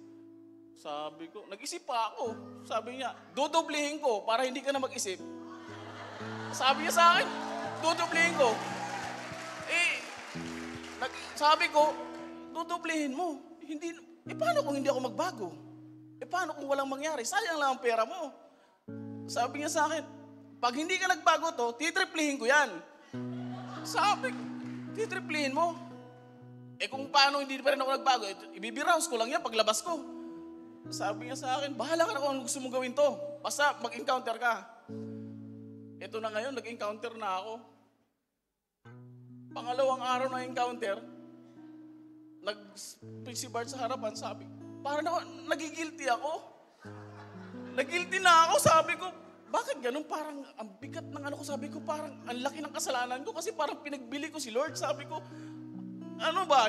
Sabi ko, nag-isip pa ako. Sabi niya, dodoblihin ko para hindi ka na mag-isip. Sabi niya sa akin, dodoblihin ko. Sabi ko, dodoblihin mo. Paano kung hindi ako magbago? Paano kung walang mangyari? Sayang lang ang pera mo. Sabi niya sa akin, pag hindi ka nagbago to, titriplihin ko yan. Sabi ko, titriplihin mo? Kung paano hindi pa rin ako nagbago, ibibiraos ko lang yan paglabas ko. Sabi niya sa akin, bahala ka na kung gusto mong gawin to. Basta mag-encounter ka. Ito na ngayon, nag-encounter na ako. Pangalawang araw na encounter, nag-speak si Bart sa harapan, sabi, parang nagigilty ako. Nagilty na ako, sabi ko, bakit ganun? Parang ang bigat ng ko, sabi ko, parang ang laki ng kasalanan ko kasi parang pinagbili ko si Lord. Sabi ko,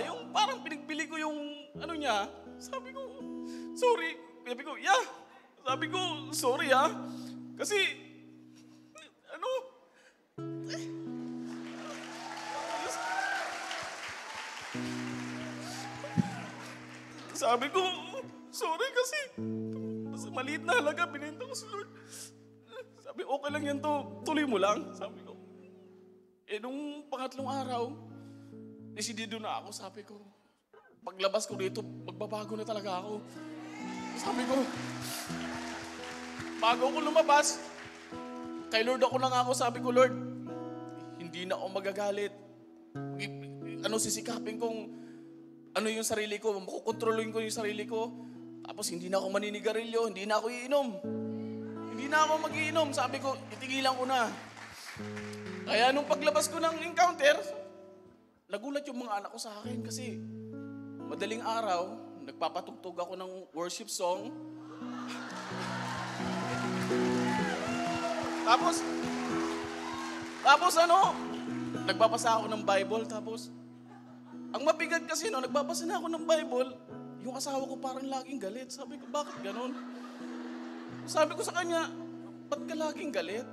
yung parang pinagbili ko yung niya. Sabi ko, sorry. Sabi ko, Sabi ko, sorry Kasi, sabi ko, sorry kasi maliit na halaga, binenta ko si Lord. Sabi, okay lang yan to, tuloy mo lang. Sabi ko, nung pangatlong araw, desidido na ako, sabi ko, paglabas ko dito, magbabago na talaga ako. Sabi ko, bago ko lumabas, kay Lord ako lang ako, sabi ko, Lord, hindi na ako magagalit. Sisikapin kong yung sarili ko, makukontrolin ko yung sarili ko. Tapos hindi na ako maninigarilyo, hindi na ako iinom. Hindi na ako mag-iinom. Sabi ko, itigilan ko na. Kaya nung paglabas ko ng encounter, nagulat yung mga anak ko sa akin kasi madaling araw, nagpapatugtog ako ng worship song. Tapos nagbabasa ako ng Bible, tapos ang mabigat kasi nagbabasa na ako ng Bible, yung asawa ko parang laging galit. Sabi ko, bakit ganun? Sabi ko sa kanya, ba't ka laging galit?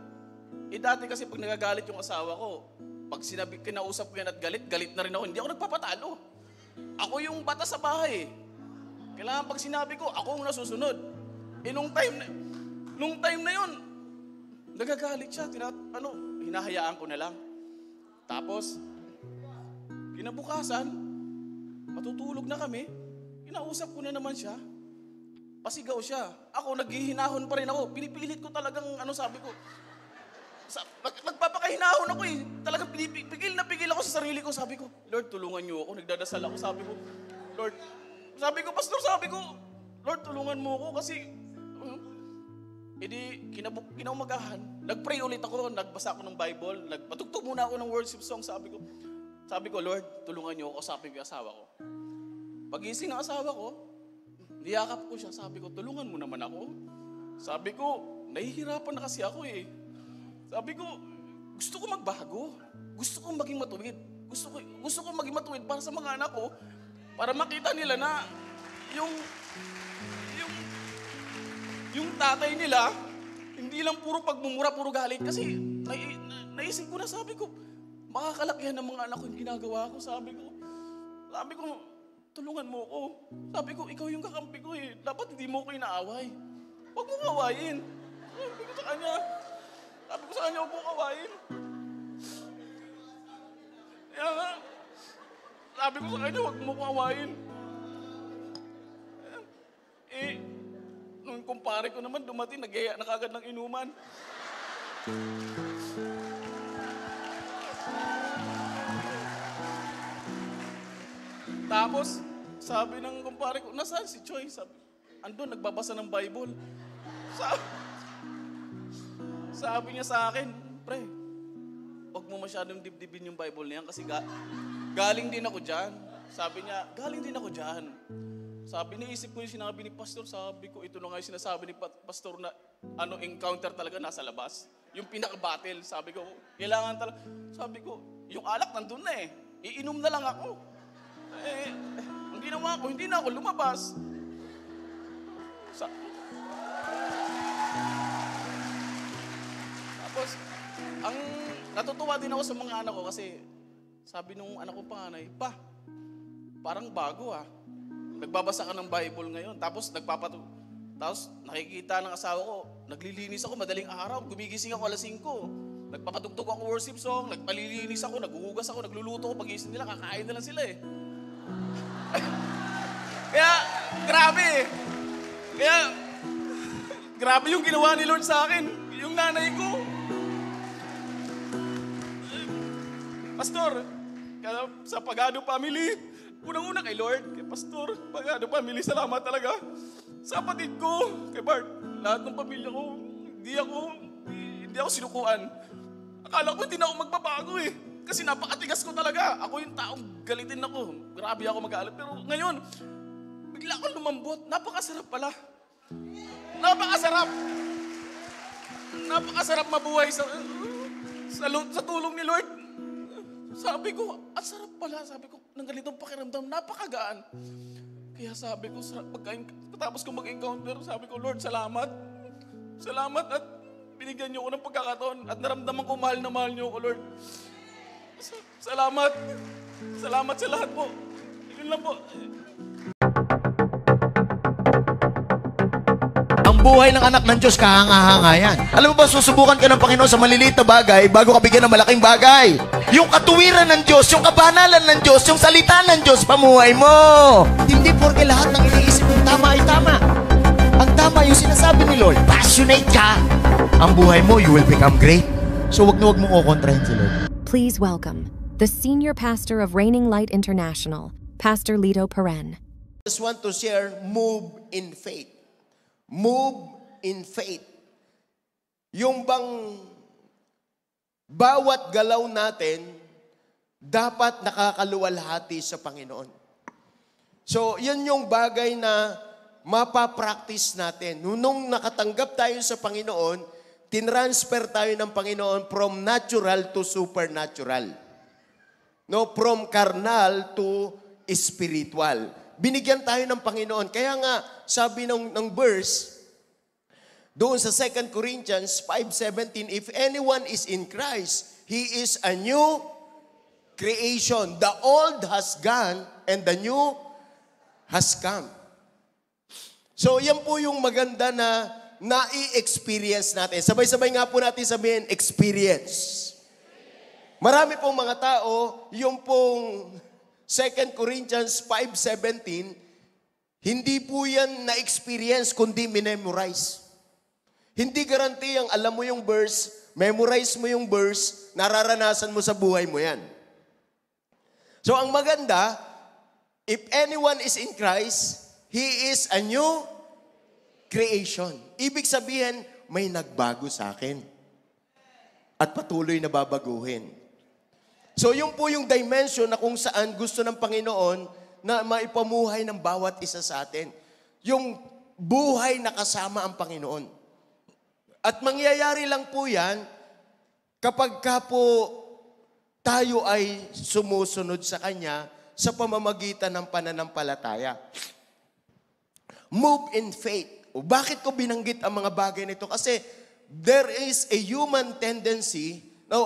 Dati kasi pag nagagalit yung asawa ko, pag kinausap ko yan at galit na rin ako, hindi ako nagpapatalo. Ako yung bata sa bahay. Kailangan pag sinabi ko, ako ang nasusunod. Nung time na yun, nagagalit siya, hinahayaan ko na lang. Tapos, kinabukasan, matutulog na kami, kinausap ko na naman siya, pasigaw siya. Ako, naghihinahon pa rin ako. Pinipilit ko talagang, sabi ko, nagpapakahinahon ako eh. Talagang pigil ako sa sarili ko. Sabi ko, Lord, tulungan niyo ako. Nagdadasal ako. Sabi ko, Lord, Pastor, Lord, tulungan mo ako kasi Edi, kinaumagahan, nag-pray ulit ako, nagbasa ako ng Bible, nagpatugtog muna ako ng worship song, sabi ko, Lord, tulungan niyo ako, kausapin ko yung asawa ko. Pagising ng asawa ko, niyakap ko siya, sabi ko, tulungan mo naman ako. Sabi ko, nahihirapan na kasi ako eh. Sabi ko, gusto ko magbago, gusto ko maging matuwid, gusto ko maging matuwid para sa mga anak ko, para makita nila na yung tatay nila, hindi lang puro pagmumura, puro galit. Kasi naisip ko na, sabi ko, makakalakihan ng mga anak ko yung ginagawa ko. Sabi ko, tulungan mo ko. Sabi ko, ikaw yung kakampi ko eh. Dapat hindi mo ko inaaway. Huwag mo kawain. Sabi ko sa kanya, huwag mo kawain. Kaya nga, sabi ko sa kanya, huwag mo kawain. Nung kumpare ko naman dumating, nag-iya na kagad ng inuman. Tapos, sabi ng kumpare ko, nasaan si Choy? Sabi, andun, nagbabasa ng Bible. Sabi niya sa akin, pre, huwag mo masyadong dibdibin yung Bible niyan kasi galing din ako dyan. Sabi niya, galing din ako dyan. Sabi, naisip ko yung sinabi ni Pastor, sabi ko, ito na nga yung sinasabi ni Pastor na encounter talaga nasa labas. Yung pinaka-battle, sabi ko, kailangan talaga. Sabi ko, yung alak nandun na eh. Iinom na lang ako. Ang ginawa ko, hindi na ako lumabas. Tapos, natutuwa din ako sa mga anak ko kasi sabi nung anak ko panganay, Pa, parang bago ah. Nagbabasa ka ng Bible ngayon, tapos nakikita ng asawa ko, naglilinis ako madaling araw, gumigising ako alas 5. Nagpapatugtog ako worship song, nagpalilinis ako, naghuhugas ako, nagluluto ako, pagising nila, kakain na lang sila eh. Kaya, grabe yung ginawa ni Lord sa akin, yung nanay ko. Pastor, sa Pagado family, unang-una kay Lord, kay Pastor, Pagado family, salamat talaga. Sa kapatid ko, kay Bart, lahat ng pamilya ko, hindi ako sinukuan. Akala ko hindi na ako magbabago eh. Kasi napakatigas ko talaga. Ako yung taong galitin ako. Grabe ako mag-aalat. Pero ngayon, bigla akong lumambot. Napakasarap pala. Napakasarap. Napakasarap mabuhay sa tulong ni Lord. Sabi ko, at sarap pala. Sabi ko, ng ganitong pakiramdam, napakagaan. Kaya sabi ko, tapos ko mag-encounter, sabi ko, Lord, salamat. Salamat at binigyan niyo ako ng pagkakataon at naramdaman ko mahal na mahal niyo ako, Lord. Salamat. Salamat sa lahat po. Yun lang po. Ang buhay ng anak ng Diyos, kahanga-hanga yan. Alam mo ba, susubukan ka ng Panginoon sa maliliit na bagay bago ka bigyan ng malaking bagay. Yung katuwiran ng Diyos, yung kabanalan ng Diyos, yung salita ng Diyos, pamuhay mo. Hindi porke lahat ng iniisip mong tama ay tama. Ang tama yung sinasabi ni Lord. Passionate ka. Ang buhay mo, you will become great. So wag mong kukontrahin si Lord. Please welcome the Senior Pastor of Reigning Light International, Pastor Lito Peren. I just want to share, move in faith. Move in faith. Yung bang bawat galaw natin dapat nakakaluwalhati sa Panginoon. So, yan yung bagay na mapapractice natin. Nung nakatanggap tayo sa Panginoon, tinransfer tayo ng Panginoon from natural to supernatural. No, from carnal to spiritual. Binigyan tayo ng Panginoon. Kaya nga, sabi ng verse, doon sa 2 Corinthians 5:17, if anyone is in Christ, he is a new creation. The old has gone and the new has come. So, yan po yung maganda na na-i-experience natin. Sabay-sabay nga po natin sabihin, experience. Marami pong mga tao, yung pong 2 Corinthians 5:17, hindi po yan na-experience kundi minemorize. Hindi garanti ang alam mo yung verse, memorize mo yung verse, nararanasan mo sa buhay mo yan. So ang maganda, if anyone is in Christ, he is a new creation. Ibig sabihin, may nagbago sa akin. At patuloy na babaguhin. So yun po yung dimension na kung saan gusto ng Panginoon na maipamuhay ng bawat isa sa atin. Yung buhay na kasama ang Panginoon. At mangyayari lang po yan kapag ka po tayo ay sumusunod sa Kanya sa pamamagitan ng pananampalataya. Move in faith. O bakit ko binanggit ang mga bagay nito? Kasi there is a human tendency,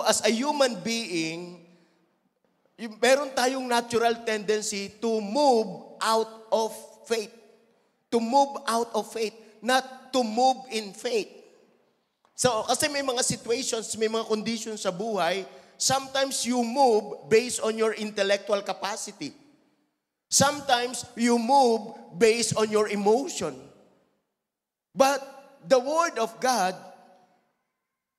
as a human being, meron tayong natural tendency to move out of faith. To move out of faith, not to move in faith. So, kasi may mga situations, may mga conditions sa buhay, sometimes you move based on your intellectual capacity. Sometimes you move based on your emotion. But the Word of God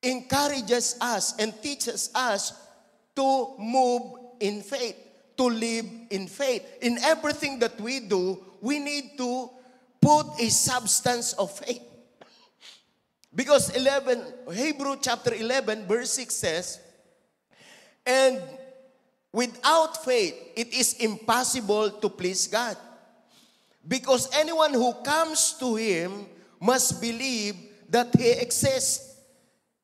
encourages us and teaches us to move in faith, to live in faith. In everything that we do, we need to put a substance of faith. Because Hebrew chapter 11 verse 6 says, and without faith, it is impossible to please God. Because anyone who comes to Him must believe that He exists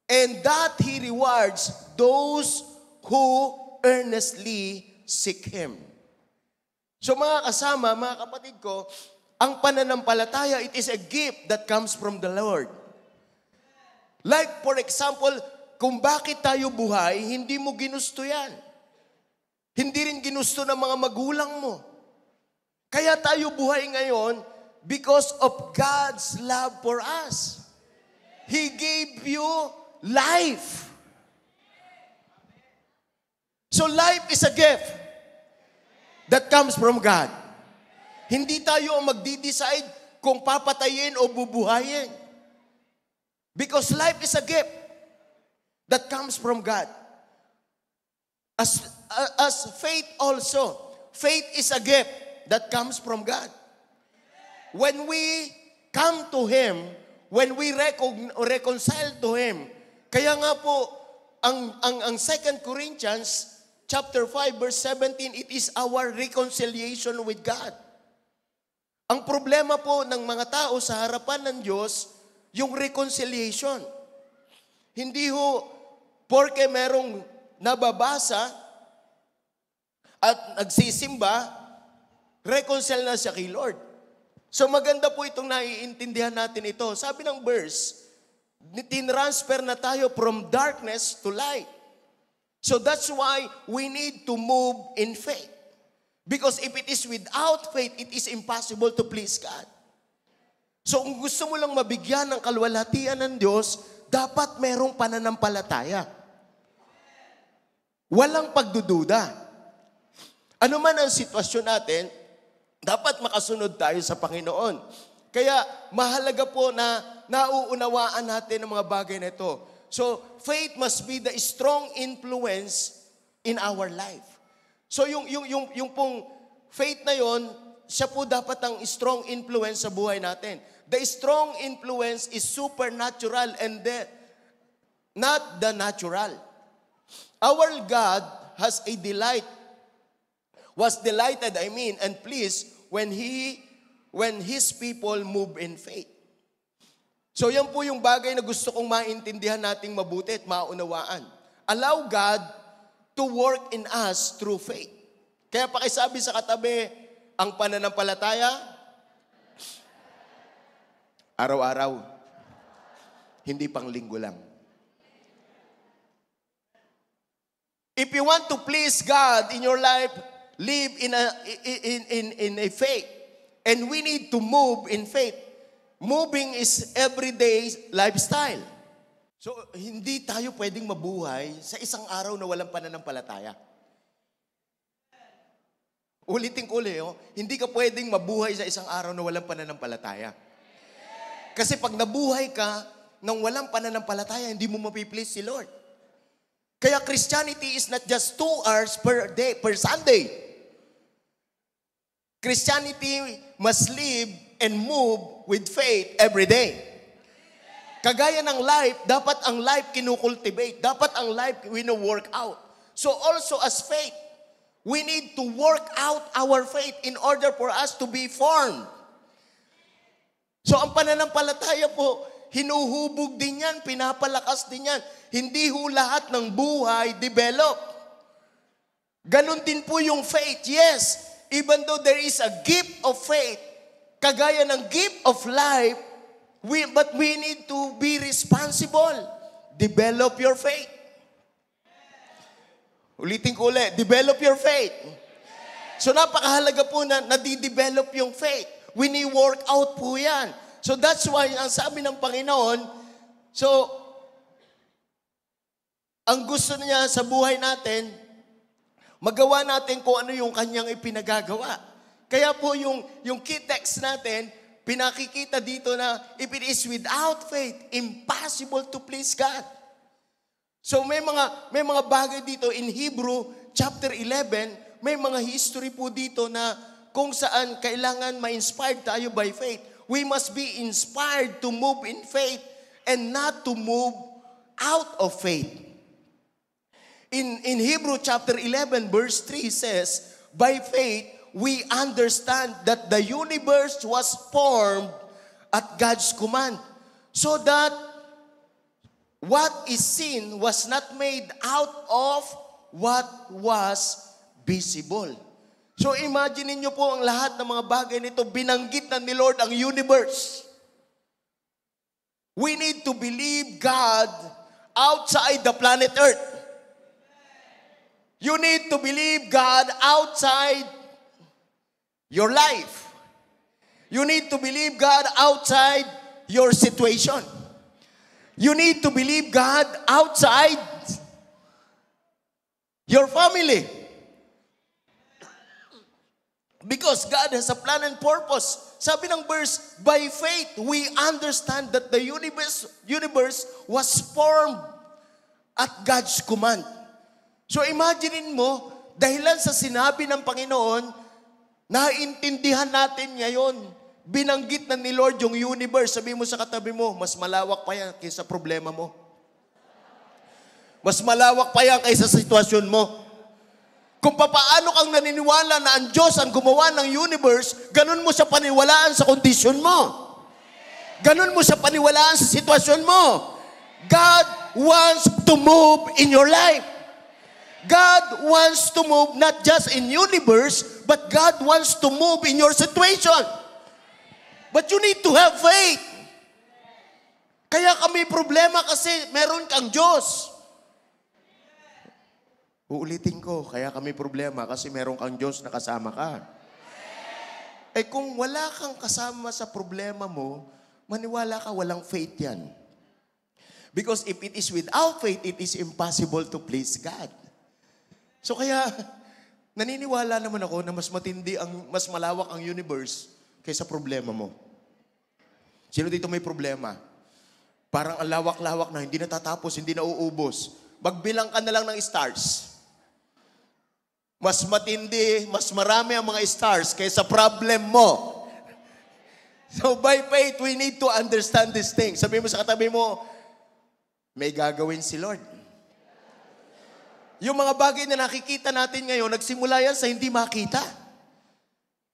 and that He rewards those who earnestly seek Him. So mga kasama, mga kapatid ko, ang pananampalataya, it is a gift that comes from the Lord. Like for example, kung bakit tayo buhay, hindi mo ginusto yan. Hindi rin ginusto ng mga magulang mo. Kaya tayo buhay ngayon because of God's love for us. He gave you life. So life is a gift that comes from God. Hindi tayo ang magdi-decide kung papatayin o bubuhayin. Because life is a gift that comes from God. As faith also. Faith is a gift that comes from God. When we come to Him, when we reconcile to Him, kaya nga po, ang 2 Corinthians chapter 5 verse 17, it is our reconciliation with God. Ang problema po ng mga tao sa harapan ng Diyos, yung reconciliation. Hindi ho, porke merong nababasa at nagsisimba, reconcile na siya kay Lord. So maganda po itong naiintindihan natin ito. Sabi ng verse, tinransfer na tayo from darkness to light. So that's why we need to move in faith. Because if it is without faith, it is impossible to please God. So kung gusto mo lang mabigyan ng kalwalhatian ng Diyos, dapat merong pananampalataya. Walang pagdududa. Ano man ang sitwasyon natin, dapat makasunod tayo sa Panginoon. Kaya mahalaga po na nauunawaan natin ang mga bagay na ito. So faith must be the strong influence in our life. So yung pong faith na yon, siya po dapat ang strong influence sa buhay natin. The strong influence is supernatural and not the natural. Our God was delighted, and pleased when His people move in faith. So yan po yung bagay na gusto kong maintindihan nating mabuti at maunawaan. Allow God to work in us through faith. Kaya pakisabi sa katabi, ang pananampalataya, araw-araw, hindi pang linggo lang. If you want to please God in your life, live in a faith. And we need to move in faith. Moving is everyday lifestyle. So, hindi tayo pwedeng mabuhay sa isang araw na walang pananampalataya. Ulitin ko ulit, hindi ka pwedeng mabuhay sa isang araw na walang pananampalataya. Kasi pag nabuhay ka nang walang pananampalataya, hindi mo mapiplease si Lord. Kaya Christianity is not just 2 hours per day, per Sunday. Christianity must live and move with faith every day. Kagaya ng life, dapat ang life kinukultivate. Dapat ang life wino-work out. So also as faith, we need to work out our faith in order for us to be formed. So ang pananampalataya po, hinuhubog din yan, pinapalakas din yan. Hindi ho lahat ng buhay develop. Ganon din po yung faith. Yes, even though there is a gift of faith, kagaya ng gift of life, but we need to be responsible. Develop your faith. Ulitin ko ulit, develop your faith. So napakahalaga po na nadidevelop yung faith. We need work out po yan. So that's why ang sabi ng Panginoon, so ang gusto niya sa buhay natin, magawa natin kung ano yung kanyang ipinagagawa. Kaya po yung key text natin, pinakikita dito na if it is without faith, impossible to please God. So may mga bagay dito in Hebrew chapter 11, may mga history po dito na kung saan kailangan ma-inspired tayo by faith. We must be inspired to move in faith and not to move out of faith. In Hebrew chapter 11 verse 3 says, by faith we understand that the universe was formed at God's command, so that what is seen was not made out of what was visible. So imagine niyo po ang lahat ng mga bagay nito, binanggit na ni Lord ang universe. We need to believe God outside the planet Earth. You need to believe God outside your life. You need to believe God outside your situation. You need to believe God outside your family. Because God has a plan and purpose. Sabi ng verse, by faith, we understand that the universe was formed at God's command. So imaginein mo, dahilan sa sinabi ng Panginoon, naintindihan natin ngayon, binanggit na ni Lord yung universe. Sabi mo sa katabi mo, mas malawak pa yan kaysa problema mo. Mas malawak pa yan kaysa sitwasyon mo. Kung papaano kang naniniwala na ang Diyos ang gumawa ng universe, ganun mo siya paniwalaan sa kondisyon mo. Ganun mo siya paniwalaan sa sitwasyon mo. God wants to move in your life. God wants to move not just in universe, but God wants to move in your situation. But you need to have faith. Kaya kami problema kasi meron kang Diyos. Uulitin ko, kaya kami problema kasi meron kang Diyos na kasama ka. Eh kung wala kang kasama sa problema mo, maniwala ka, walang faith yan. Because if it is without faith, it is impossible to please God. So kaya, naniniwala naman ako na mas matindi, mas malawak ang universe kaysa problema mo. Sino dito may problema? Parang ang lawak-lawak na, hindi natatapos, hindi nauubos. Magbilang ka na lang ng stars. Mas matindi, mas marami ang mga stars kaysa problem mo. So by faith, we need to understand these things. Sabi mo sa katabi mo, may gagawin si Lord. Yung mga bagay na nakikita natin ngayon, nagsimula yan sa hindi makita.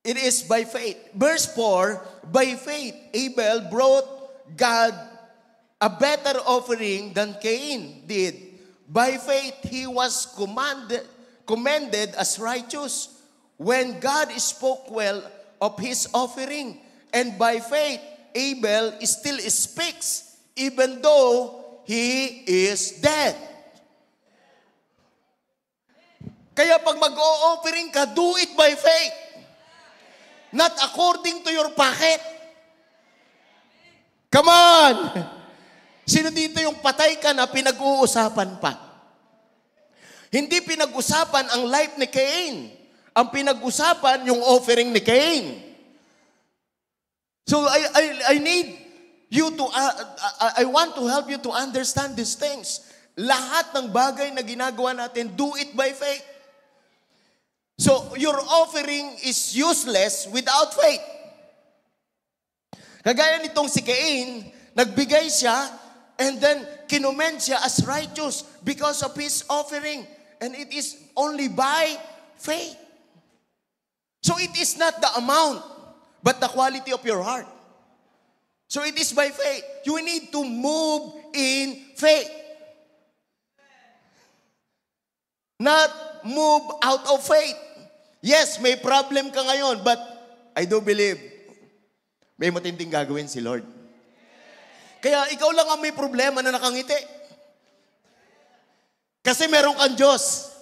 It is by faith. Verse 4, by faith, Abel brought God a better offering than Cain did. By faith, he was commended as righteous when God spoke well of his offering. And by faith, Abel still speaks even though he is dead. Kaya pag mag-o-offering ka, do it by faith. Not according to your pocket. Come on! Sino dito yung patay ka na pinag-uusapan pa? Hindi pinag-usapan ang life ni Cain. Ang pinag-usapan yung offering ni Cain. So I need you to, I want to help you to understand these things. Lahat ng bagay na ginagawa natin, do it by faith. So your offering is useless without faith. Kagaya nitong si Cain, nagbigay siya And then, kinommend siya as righteous because of his offering. And it is only by faith. So it is not the amount, but the quality of your heart. So it is by faith. You need to move in faith. Not move out of faith. Yes, may problem ka ngayon, but I do believe may matinding gagawin si Lord. Kaya ikaw lang ang may problema na nakangiti. Kasi meron kang Diyos.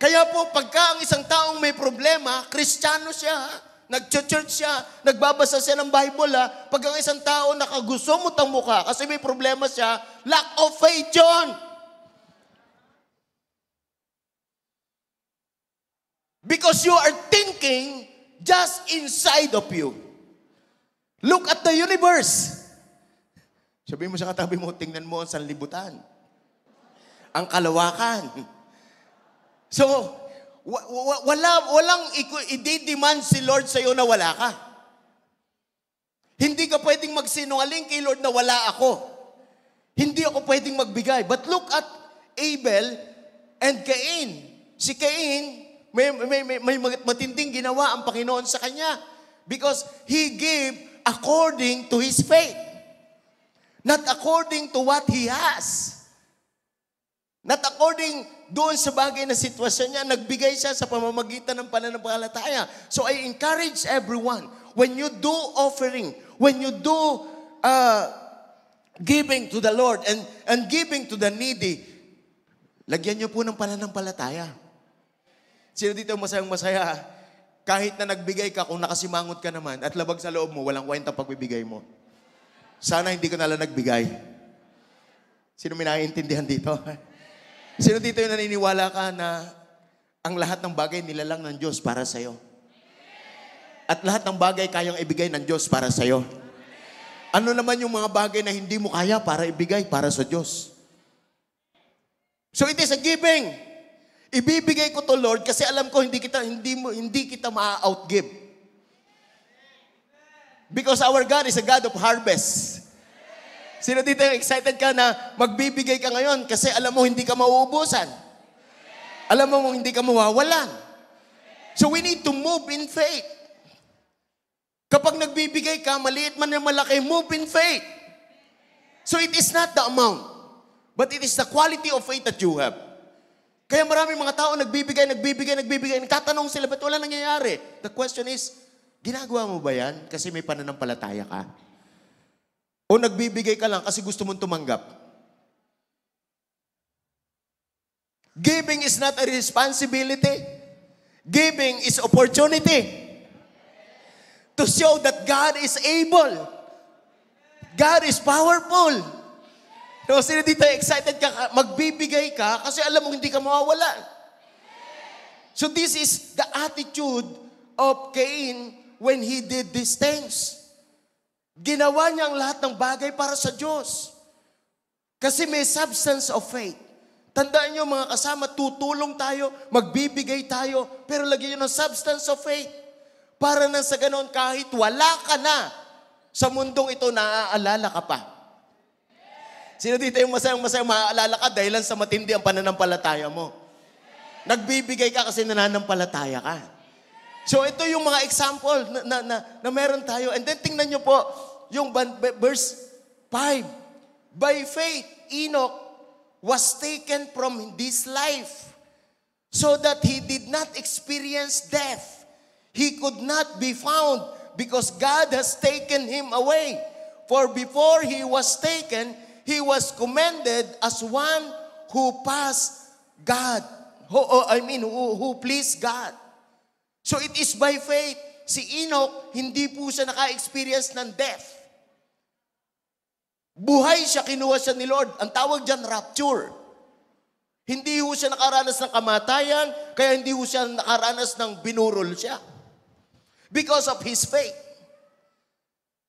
Kaya po, pagka ang isang taong may problema, Kristiyano siya, nag-church siya, nagbabasa siya ng Bible, pag ang isang tao nakagusumot ang mukha kasi may problema siya, lack of faith yun. Because you are thinking just inside of you. Look at the universe. Sabihin mo sa katabi mo, tingnan mo ang sanlibutan. Ang kalawakan. So, walang i-demand si Lord sa iyo na wala ka. Hindi ka pwedeng magsinungaling kay Lord na wala ako. Hindi ako pwedeng magbigay. But look at Abel and Cain. Si Cain, may matinding ginawa ang Panginoon sa kanya because he gave according to his faith. Not according to what he has. Not according doon sa bagay na sitwasyon niya, nagbigay siya sa pamamagitan ng pananampalataya. So I encourage everyone, when you do offering, when you do giving to the Lord and giving to the needy, lagyan niyo po ng pananampalataya. Sino dito masayang-masaya? Kahit na nagbigay ka, kung nakasimangot ka naman, at labag sa loob mo, walang kwenta pagbibigay mo. Sana hindi ko nalang nagbigay. Sino may naiintindihan dito? Sino dito yung naniniwala ka na ang lahat ng bagay nilalang ng Diyos para sa'yo? At lahat ng bagay kayang ibigay ng Diyos para sa'yo? Ano naman yung mga bagay na hindi mo kaya para ibigay para sa Diyos? So it is a giving. Ibibigay ko to Lord kasi alam ko hindi kita ma-outgive. Because our God is a God of harvest. Sino dito yung excited ka na magbibigay ka ngayon kasi alam mo hindi ka mauubusan. Alam mo hindi ka mawawalan. So we need to move in faith. Kapag nagbibigay ka, maliit man na malaki, move in faith. So it is not the amount, but it is the quality of faith that you have. Kaya maraming mga tao nagbibigay, nagtatanong sila, ba't wala nangyayari? The question is, ginagawa mo ba yan kasi may pananampalataya ka? O nagbibigay ka lang kasi gusto mong tumanggap? Giving is not a responsibility. Giving is opportunity to show that God is able. God is powerful. So, sino dito excited ka? Magbibigay ka kasi alam mo hindi ka mawawala. So this is the attitude of Cain when he did these things. Ginawa niya ang lahat ng bagay para sa Diyos. Kasi may substance of faith. Tandaan niyo mga kasama, tutulong tayo, magbibigay tayo, pero lagyan niyo ng substance of faith. Para na sa ganon, kahit wala ka na sa mundong ito, naaalala ka pa. Sino dito yung masayang-masayang maaalala ka dahilan sa matindi ang pananampalataya mo? Nagbibigay ka kasi nananampalataya ka. So ito yung mga example na meron tayo. And then tingnan nyo po yung verse 5. By faith, Enoch was taken from this life so that he did not experience death. He could not be found because God has taken him away. For before he was taken, he was commended as one who passed God. Who pleased God. So it is by faith. Si Enoch, hindi po siya naka-experience ng death. Buhay siya, kinuha siya ni Lord. Ang tawag dyan, rapture. Hindi ho siya nakaranas ng kamatayan, kaya hindi ho siya nakaranas ng binurol siya. Because of his faith.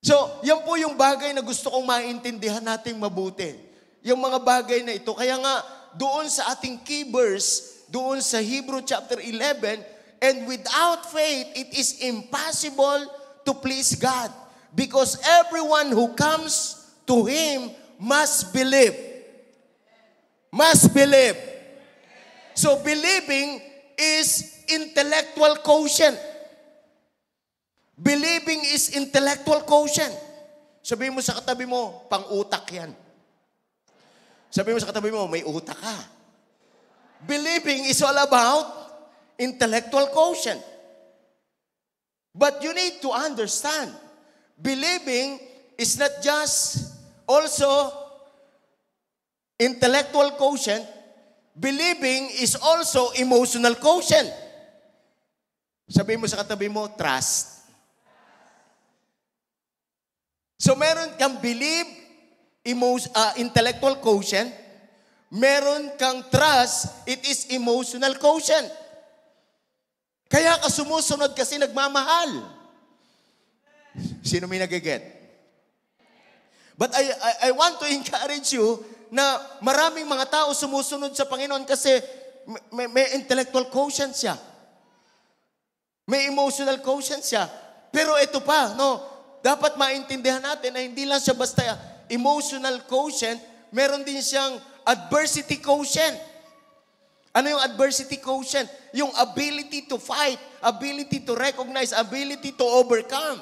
So, yan po yung bagay na gusto kong maintindihan nating mabuti. Yung mga bagay na ito. Kaya nga, doon sa ating key verse, doon sa Hebrew chapter 11, and without faith, it is impossible to please God. Because everyone who comes to Him must believe. Must believe. So believing is intellectual quotient. Believing is intellectual quotient. Sabihin mo sa katabi mo, pang-utak yan. Sabihin mo sa katabi mo, may utak ka. Believing is all about intellectual quotient. But you need to understand, believing is not just also intellectual quotient, believing is also emotional quotient. Sabihin mo sa katabi mo, trust. So meron kang believe, intellectual quotient, meron kang trust, it is emotional quotient. Kaya ka sumusunod kasi nagmamahal. Sino may nagiget? But I want to encourage you na maraming mga tao sumusunod sa Panginoon kasi may intellectual quotient siya. May emotional quotient siya. Pero ito pa, no, dapat maintindihan natin na hindi lang siya basta emotional quotient, meron din siyang adversity quotient. Ano yung adversity quotient? Yung ability to fight, ability to recognize, ability to overcome.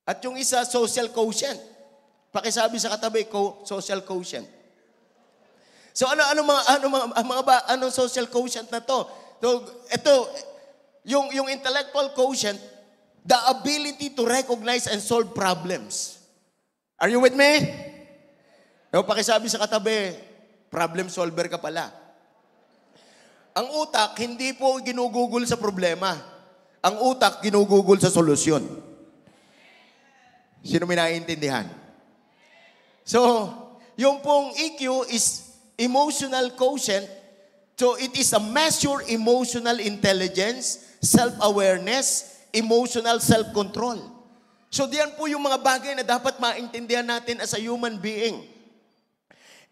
At yung isa, social quotient. Pakisabi sa katabi ko, social quotient. So anong social quotient na to? So ito, yung intellectual quotient, the ability to recognize and solve problems. Are you with me? So pakisabi sa katabi, problem solver ka pala. Ang utak, hindi po ginugugol sa problema. Ang utak, ginugugol sa solusyon. Sino may naiintindihan? So, yung pong EQ is emotional quotient. So, it is a measure emotional intelligence, self-awareness, emotional self-control. So, diyan po yung mga bagay na dapat maintindihan natin as a human being.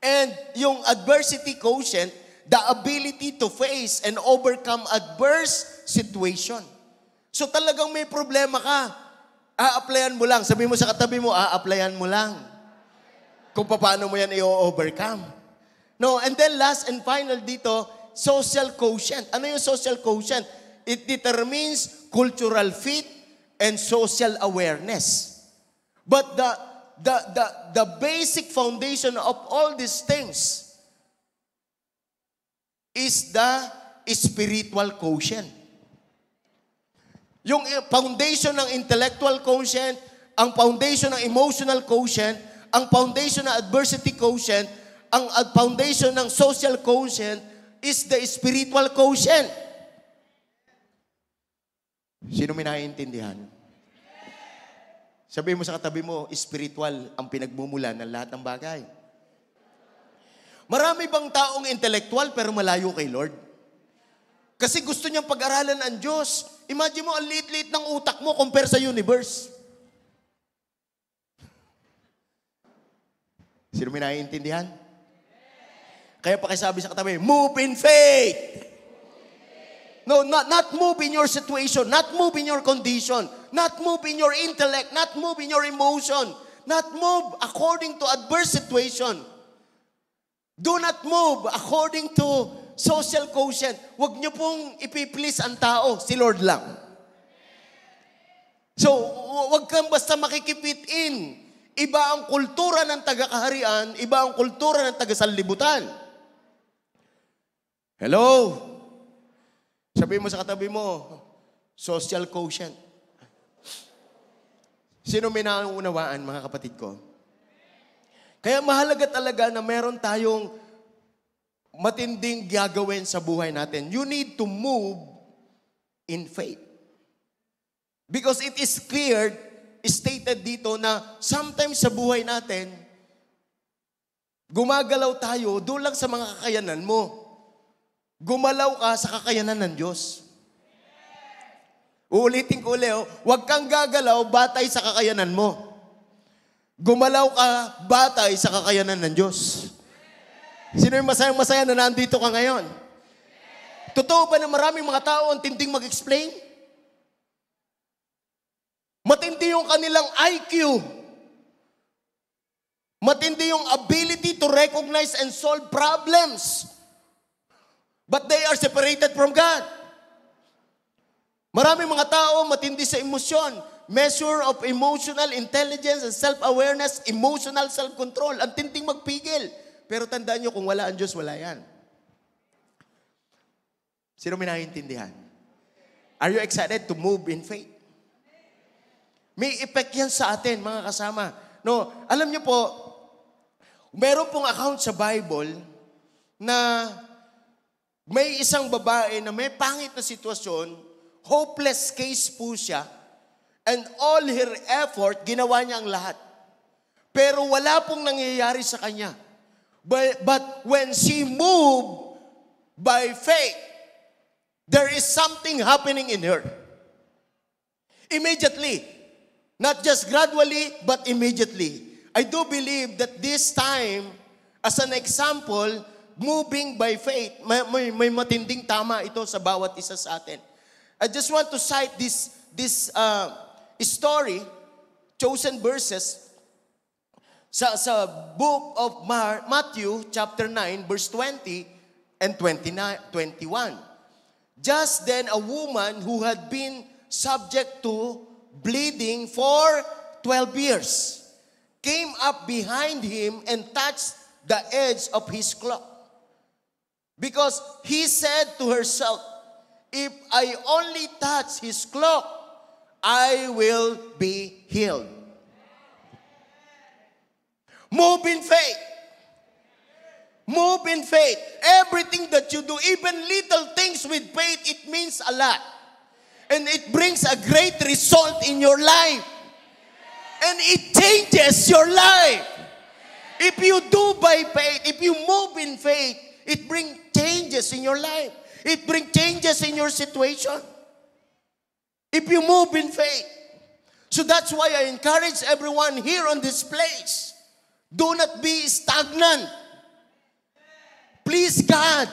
And yung adversity quotient, the ability to face and overcome adverse situation. So talagang may problema ka, a-applyan mo lang. Sabi mo sa katabi mo, a-applyan mo lang. Kung paano mo yan i-overcome. No, and then last and final dito, social quotient. Ano yung social quotient? It determines cultural fit and social awareness. But the basic foundation of all these things is the spiritual quotient. Yung foundation ng intellectual quotient, ang foundation ng emotional quotient, ang foundation ng adversity quotient, ang foundation ng social quotient is the spiritual quotient. Sino may naiintindihan? Sabihin mo sa katabi mo, spiritual ang pinagmumulan ng lahat ng bagay. Marami bang taong intellectual pero malayo kay Lord? Kasi gusto niyang pag-aralan ang Diyos. Imagine mo, ang liit-liit ng utak mo compare sa universe. Sino may naiintindihan? Kaya pakisabi sa katabi, move in faith. No, not move in your situation, not move in your condition, not move in your intellect, not move in your emotion, not move according to adverse situation. Do not move according to social quotient. Huwag niyo pong ipiplease ang tao, si Lord lang. So, huwag kang basta makikipit in. Iba ang kultura ng taga-kaharian, iba ang kultura ng taga-sanlibutan. Hello? Sabihin mo sa katabi mo, social quotient. Sino may naunawaan, mga kapatid ko? Kaya mahalaga talaga na meron tayong matinding gagawin sa buhay natin. You need to move in faith. Because it is clear, stated dito na sometimes sa buhay natin, gumagalaw tayo doon lang sa mga kakayanan mo. Gumalaw ka sa kakayanan ng Diyos. Uulitin ko ulit, huwag kang gagalaw batay sa kakayanan mo. Gumalaw ka batay sa kakayanan ng Diyos. Sino yung masayang-masaya na nandito ka ngayon? Totoo ba na maraming mga tao ang tinding mag-explain? Matindi yung kanilang IQ. Matindi yung ability to recognize and solve problems. But they are separated from God. Maraming mga tao matindi sa emosyon. Measure of emotional intelligence and self-awareness, emotional self-control. Ang tinding magpigil. Pero tandaan nyo, kung wala ang Diyos, wala yan. Sino may naiintindihan? Are you excited to move in faith? May effect yan sa atin, mga kasama. No, alam niyo po, meron pong account sa Bible na may isang babae na may pangit na sitwasyon, hopeless case po siya, and all her effort, ginawa niya ang lahat. Pero wala pong nangyayari sa kanya. But when she moved by faith, there is something happening in her. Immediately. Not just gradually, but immediately. I do believe that this time, as an example, moving by faith, may matinding tama ito sa bawat isa sa atin. I just want to cite this story, chosen verses, sa book of Matthew, chapter 9, verse 20 and 21. Just then, a woman who had been subject to bleeding for 12 years came up behind him and touched the edge of his cloak. Because he said to herself, if I only touch his cloak, I will be healed. Move in faith. Move in faith. Everything that you do, even little things with faith, it means a lot. And it brings a great result in your life. And it changes your life. If you do by faith, if you move in faith, it brings changes in your life. It brings changes in your situation. If you move in faith. So that's why I encourage everyone here on this place. Do not be stagnant. Please God,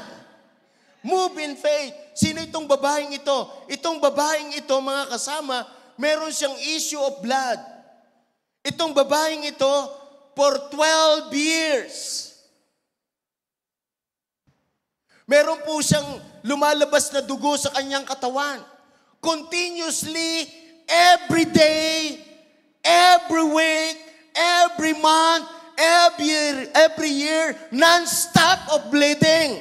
move in faith. Sino itong babaeng ito? Itong babaeng ito, mga kasama, meron siyang issue of blood. Itong babaeng ito, for 12 years. Meron po siyang lumalabas na dugo sa kanyang katawan. Continuously, every day, every week, every month, every year, non-stop of bleeding.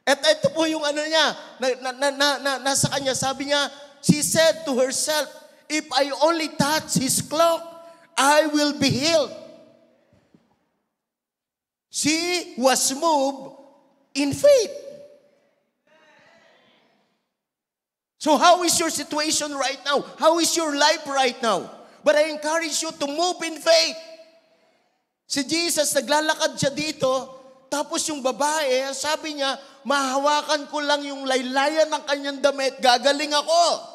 At ito po yung ano niya, nasa kanya, sabi niya, she said to herself, if I only touch his cloak, I will be healed. She was moved in faith. So how is your situation right now? How is your life right now? But I encourage you to move in faith. Si Jesus, naglalakad siya dito, tapos yung babae, sabi niya, mahawakan ko lang yung laylayan ng kanyang damit, gagaling ako.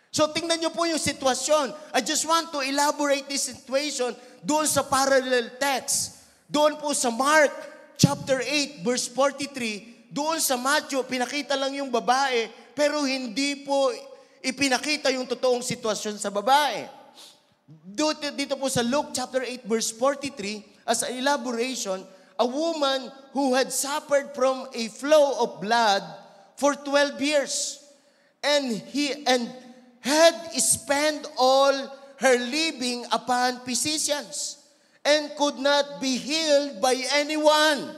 So tingnan niyo po yung sitwasyon. I just want to elaborate this situation doon sa parallel text. Doon po sa Mark chapter 8 verse 43, doon sa Matthew, pinakita lang yung babae, pero hindi po ipinakita yung totoong sitwasyon sa babae. Dito po sa Luke chapter 8 verse 43, as an elaboration, a woman who had suffered from a flow of blood for 12 years and had spent all her living upon physicians and could not be healed by anyone.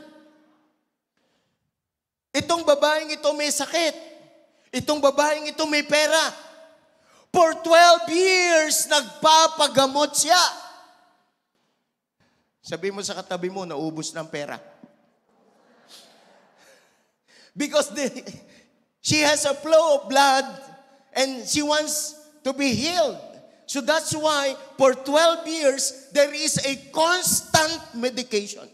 Itong babaeng ito may sakit. Itong babaeng ito may pera. For 12 years, nagpapagamot siya. Sabi mo sa katabi mo, naubos ng pera. Because she has a flow of blood and she wants to be healed. So that's why for 12 years, there is a constant medication.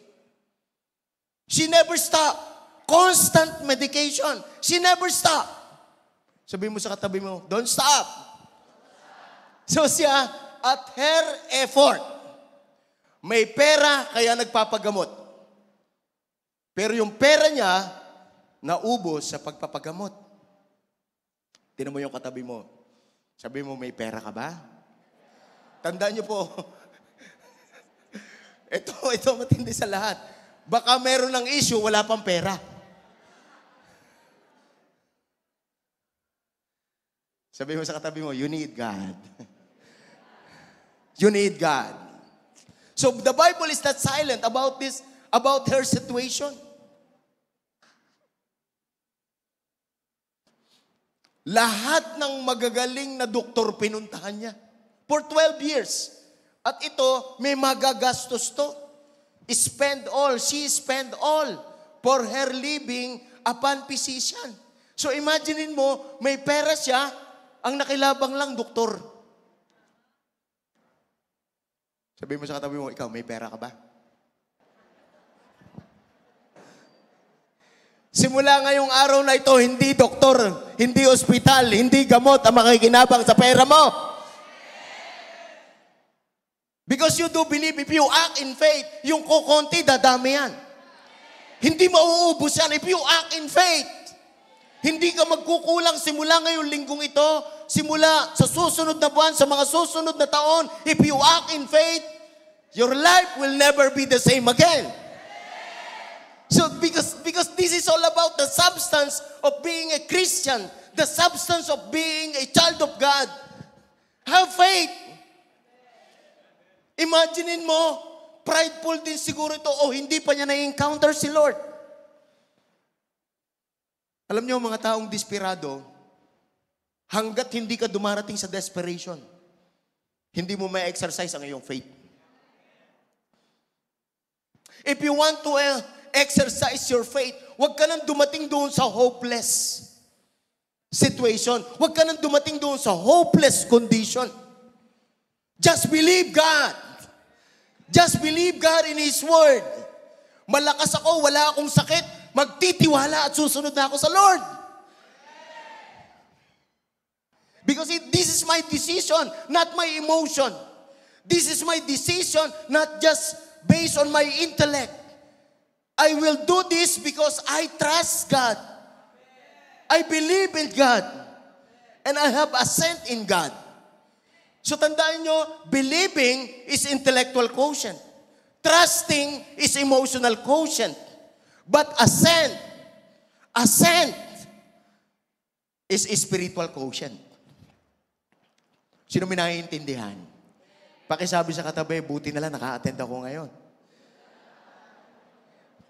She never stopped. Constant medication. She never stopped. Sabi mo sa katabi mo, don't stop. So siya, at her effort, may pera kaya nagpapagamot. Pero yung pera niya, naubos sa pagpapagamot. Tingnan mo yung katabi mo. Sabi mo, may pera ka ba? Tandaan niyo po, ito matindi sa lahat. Baka meron ng issue, wala pang pera. Sabi mo sa katabi mo, you need God. You need God. So the Bible is not silent about this, about her situation. Lahat ng magagaling na doktor pinuntahan niya. For 12 years. At ito, may magagastos to. She spend all for her living upon physician. So imaginein mo, may pera siya, ang nakilabang lang doktor. Sabi mo sa katabi mo, ikaw, may pera ka ba? Simula ngayong araw na ito, hindi doktor, hindi ospital, hindi gamot ang makikinabang sa pera mo. Because you do believe, if you act in faith, yung kukunti, dadami yan. Hindi mauubos yan if you act in faith. Hindi ka magkukulang simula ngayong linggong ito, simula sa susunod na buwan, sa mga susunod na taon, if you act in faith, your life will never be the same again. So because this is all about the substance of being a Christian, the substance of being a child of God. Have faith. Imaginein mo, prideful din siguro ito, hindi pa niya na-encounter si Lord. Alam niyo, mga taong desperado, hanggat hindi ka dumarating sa desperation, hindi mo ma-exercise ang iyong faith. If you want to exercise your faith, huwag ka nang dumating doon sa hopeless situation. Huwag ka nang dumating doon sa hopeless condition. Just believe God. Just believe God in His Word. Malakas ako, wala akong sakit, magtitiwala at susunod na ako sa Lord. Because this is my decision, not my emotion. This is my decision, not just based on my intellect. I will do this because I trust God. I believe in God. And I have assent in God. So tandaan nyo, believing is intellectual quotient. Trusting is emotional quotient. But assent is spiritual quotient. Sino may naiintindihan? Pakisabi sa katabi, buti na lang naka-attend ako ngayon.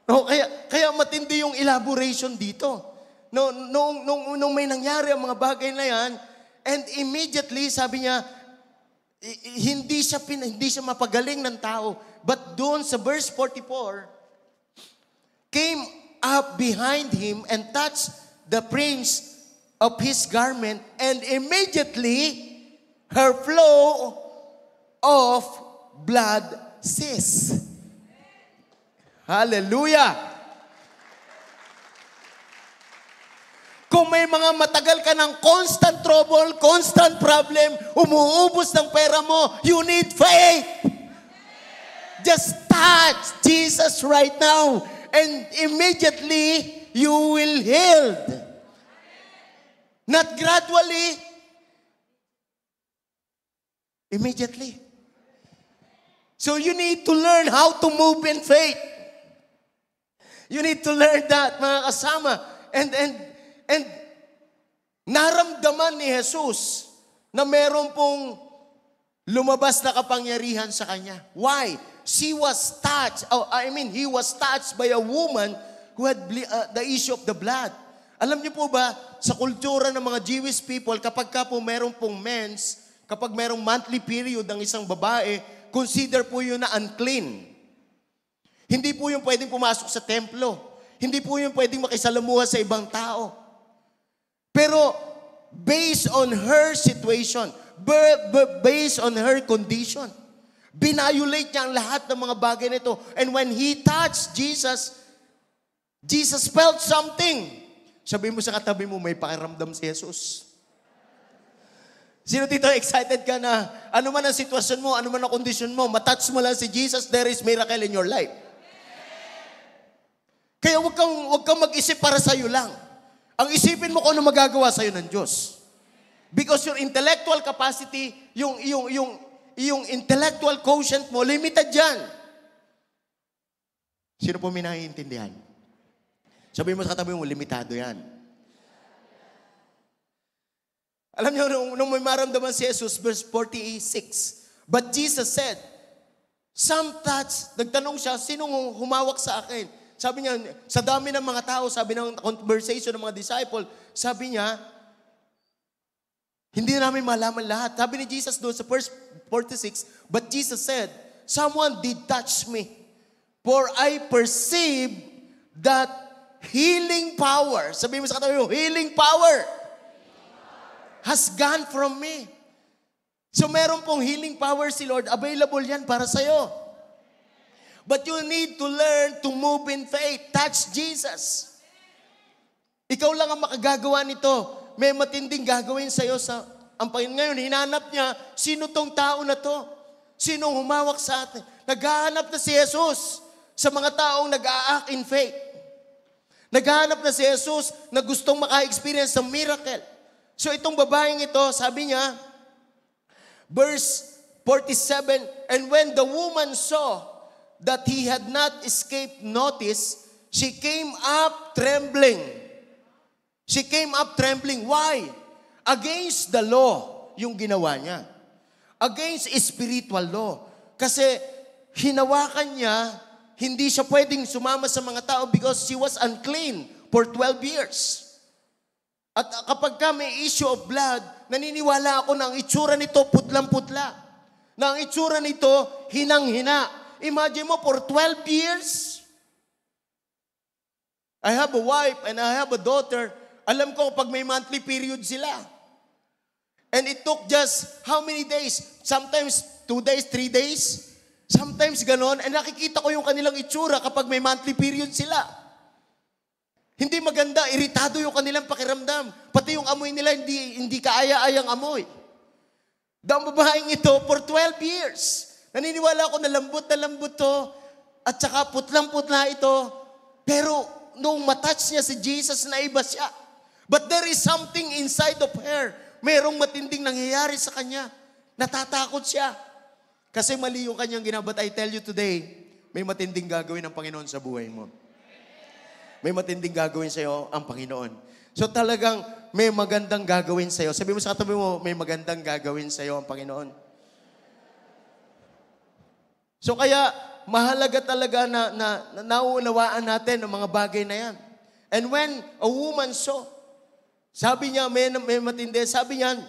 No, kaya matindi yung elaboration dito. Nung may nangyari ang mga bagay na yan, and immediately, sabi niya, hindi siya mapagaling ng tao. But doon sa verse 44, came up behind him and touched the fringe of his garment, and immediately her flow of blood ceased. Hallelujah! Kung may mga matagal ka ng constant trouble, constant problem, umuubos ng pera mo, you need faith. Just touch Jesus right now and immediately you will healed. Not gradually, immediately. So you need to learn how to move in faith. You need to learn that, mga kasama. And naramdaman ni Jesus na meron pong lumabas na kapangyarihan sa kanya. Why? He was touched by a woman who had the issue of the blood. Alam niyo po ba, sa kultura ng mga Jewish people, kapag ka po meron pong mens, kapag merong monthly period ng isang babae, consider po yun na unclean. Hindi po yung pwedeng pumasok sa templo. Hindi po yung pwedeng makisalamuha sa ibang tao. Pero based on her situation, based on her condition, binayulate niya ang lahat ng mga bagay nito. And when he touched Jesus, Jesus felt something. Sabi mo sa katabi mo, may pakiramdam si Jesus. Sino dito excited ka na ano man ang sitwasyon mo, ano man ang kondisyon mo, matouch mo lang si Jesus, there is miracle in your life. Kaya wag kang mag-isip para sa'yo lang. Ang isipin mo kung ano magagawa sa'yo ng Diyos. Because your intellectual capacity, yung intellectual quotient mo, limited yan. Sino po may naiintindihan? Sabihin mo sa katabi mo, limitado yan. Alam niyo, nung may maramdaman si Jesus, verse 46, but Jesus said, some touch, nagtanong siya, sinong humawak sa akin? Sabi niya, sa dami ng mga tao, sabi ng conversation ng mga disciple, sabi niya, hindi namin malaman lahat. Sabi ni Jesus doon sa verse 46, but Jesus said, someone did touch me, for I perceive that healing power, sabi mo sa katabi mo, healing power has gone from me. So meron pong healing power si Lord, available yan para sa'yo. But you need to learn to move in faith. Touch Jesus. Ikaw lang ang makagagawa nito. May matinding gagawin sa'yo ang Panginoon. Ngayon, hinanap niya, sino tong tao na to? Sinong humawak sa atin? Naghahanap na si Jesus sa mga taong nag-a-act in faith. Naghahanap na si Jesus na gustong maka-experience ng miracle. So itong babaeng ito, sabi niya, verse 47, and when the woman saw that he had not escaped notice, she came up trembling. She came up trembling. Why? Against the law, yung ginawa niya. Against spiritual law. Kasi hinawakan niya, hindi siya pwedeng sumama sa mga tao because she was unclean for 12 years. At kapag ka may issue of blood, naniniwala ako na ang itsura nito putlang-putla. Na ang itsura nito hinang-hina. Imagine mo, for 12 years, I have a wife and I have a daughter. Alam ko pag may monthly period sila. And it took just how many days? Sometimes 2 days, 3 days. Sometimes ganon. And nakikita ko yung kanilang itsura kapag may monthly period sila. Hindi maganda, iritado yung kanilang pakiramdam. Pati yung amoy nila, hindi kaaya-ayang amoy. Ang babaeng ito, for 12 years, naniniwala ako na lambot to, at saka putlang-putla ito, pero nung matouch niya si Jesus, naiba siya. But there is something inside of her. Merong matinding nangyayari sa kanya. Natatakot siya. Kasi mali yung kanyang ginawa. But I tell you today, may matinding gagawin ng Panginoon sa buhay mo. May matinding gagawin sa iyo ang Panginoon. So talagang may magandang gagawin sa iyo. Sabi mo sa katabi mo, may magandang gagawin sa iyo ang Panginoon. So kaya mahalaga talaga na nauunawaan natin ang mga bagay na yan. And when a woman saw, sabi niya, may matindi, sabi niya,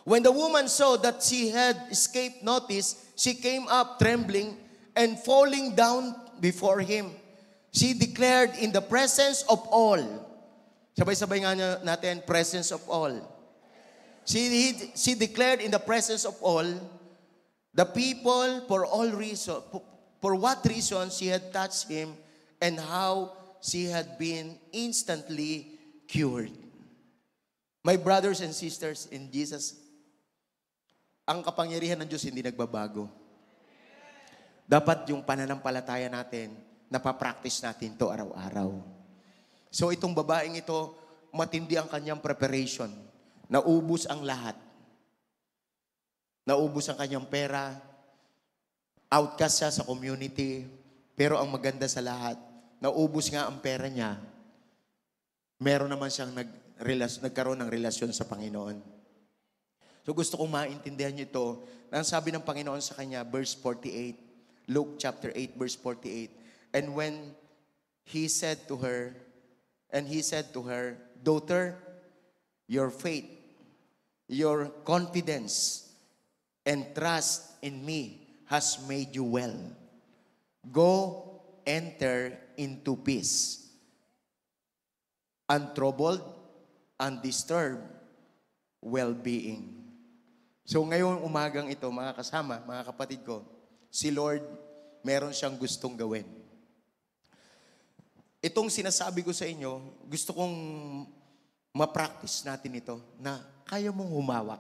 when the woman saw that she had escaped notice, she came up trembling and falling down before him. She declared in the presence of all. Sabay-sabay nga natin, presence of all. She declared in the presence of all, the people for what reason she had touched him and how she had been instantly cured. My brothers and sisters in Jesus, ang kapangyarihan ng Diyos hindi nagbabago. Dapat yung pananampalataya natin, napapractice natin to araw-araw. So itong babaeng ito, matindi ang kanyang preparation. Naubos ang lahat. Naubos ang kanyang pera. Outcast siya sa community. Pero ang maganda sa lahat, naubos nga ang pera niya. Meron naman siyang nagkaroon ng relasyon sa Panginoon. So gusto kong maintindihan niyo ito. Ang sabi ng Panginoon sa kanya, verse 48, Luke chapter 8, verse 48, and when he said to her, daughter, your faith, your confidence, and trust in me has made you well. Go, enter into peace. Untroubled, undisturbed, well-being. So ngayon umagang ito, mga kasama, mga kapatid ko, si Lord, meron siyang gustong gawin. Itong sinasabi ko sa inyo, gusto kong ma-practice natin ito na kaya mong humawak.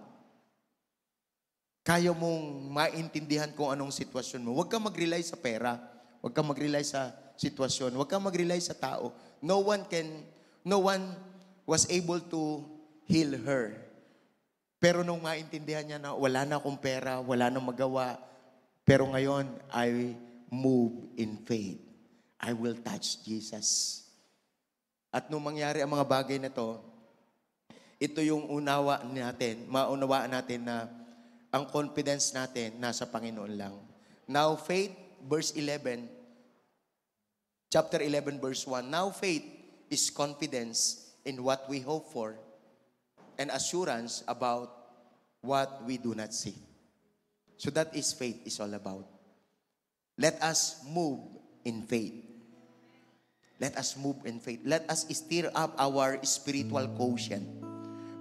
Kaya mong maintindihan kung anong sitwasyon mo. Huwag kang mag-rely sa pera. Huwag kang mag-rely sa sitwasyon. Huwag kang mag-rely sa tao. No one was able to heal her. Pero nung maintindihan niya na wala na akong pera, wala na magawa, pero ngayon, I move in faith. I will touch Jesus. At nung mangyari ang mga bagay na to, ito yung maunawaan natin na ang confidence natin nasa Panginoon lang. Now faith, verse 11, chapter 11, verse 1. Now faith is confidence in what we hope for and assurance about what we do not see. So that is faith is all about. Let us move in faith. Let us move in faith. Let us stir up our spiritual quotient.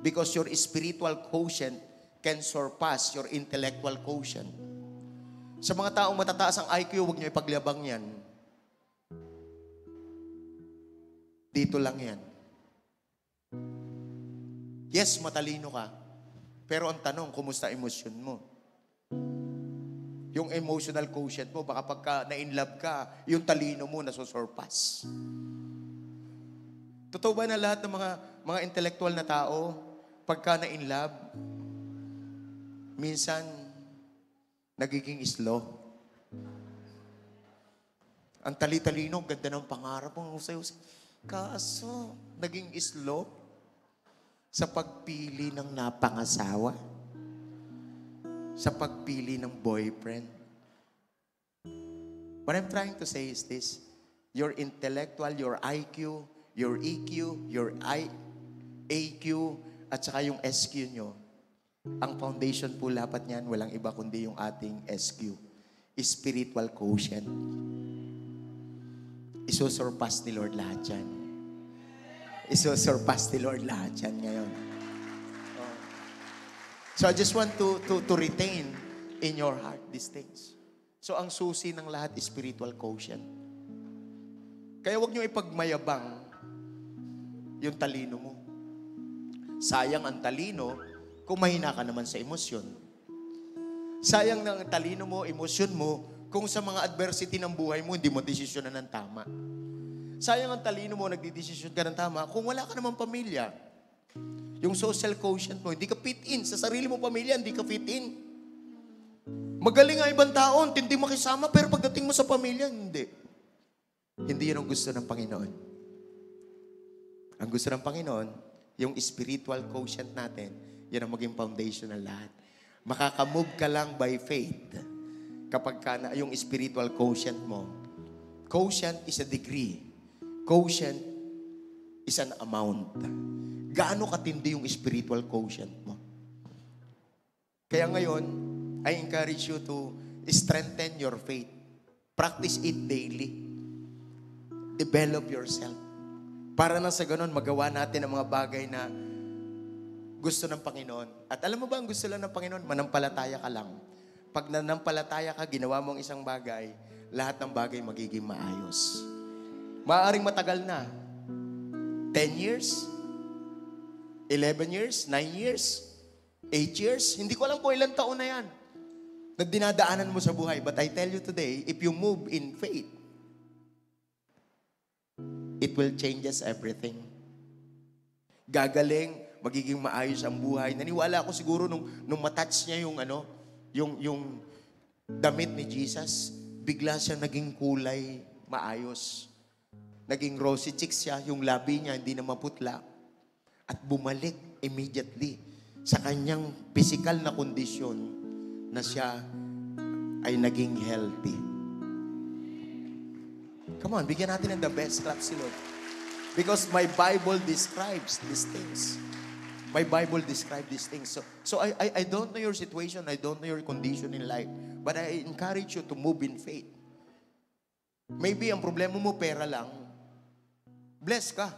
Because your spiritual quotient can surpass your intellectual quotient. Sa mga taong matataas ang IQ, huwag niyo ipaglabang yan. Dito lang yan. Yes, matalino ka. Pero ang tanong, kumusta emosyon mo? Yung emotional quotient mo, baka pagka na-inlove ka, yung talino mo nasusurpass. Totoo ba na lahat ng mga intellectual na tao, pagka na-inlove, minsan, nagiging slow. Ang tali-talino, ganda ng pangarap mo sa'yo. Kaso, naging slow sa pagpili ng napangasawa, sa pagpili ng boyfriend. What I'm trying to say is this: your intellectual, your IQ, your EQ, your AQ, at saka yung SQ nyo, ang foundation po lapat niyan, walang iba kundi yung ating SQ, spiritual quotient. Isusurpass ni Lord lahat yan. Isusurpass ni Lord lahat yan ngayon. So I just want to retain in your heart these things. So ang susi ng lahat is spiritual quotient. Kaya huwag niyo ipagmayabang yung talino mo. Sayang ang talino kung mahina ka naman sa emosyon. Sayang ng talino mo, emosyon mo, kung sa mga adversity ng buhay mo, hindi mo desisyonan ng tama. Sayang ang talino mo, nagdidesisyon ka ng tama, kung wala ka namang pamilya. Yung social quotient mo, hindi ka fit in. Sa sarili mo pamilya, hindi ka fit in. Magaling nga ibang tao, hindi makisama, pero pagdating mo sa pamilya, hindi. Hindi yan ang gusto ng Panginoon. Ang gusto ng Panginoon, yung spiritual quotient natin, yan ang maging foundation ng lahat. Makakamove ka lang by faith kapag yung spiritual quotient mo. Quotient is a degree. Quotient is an amount. Gaano katindi yung spiritual quotient mo? Kaya ngayon, I encourage you to strengthen your faith. Practice it daily. Develop yourself. Para na sa ganun, magawa natin ang mga bagay na gusto ng Panginoon. At alam mo ba ang gusto lang ng Panginoon? Manampalataya ka lang. Pag nanampalataya ka, ginawa mo ang isang bagay, lahat ng bagay magiging maayos. Maaaring matagal na. 10 years? 11 years? 9 years? 8 years? Hindi ko alam kung ilang taon na yan na dinadaanan mo sa buhay. But I tell you today, if you move in faith, it will changes everything. Gagaling, magiging maayos ang buhay. Naniwala ako siguro nung matouch niya yung damit ni Jesus, bigla siya naging kulay maayos. Naging rosy cheeks siya, yung labi niya hindi na maputla. At bumalik immediately sa kanyang physical na kondisyon na siya ay naging healthy. Come on, bigyan natin ng the best. Clap si Lord. Because my Bible describes these things. My Bible describes these things. So I don't know your situation. I don't know your condition in life. But I encourage you to move in faith. Maybe ang problema mo pera lang. Bless ka.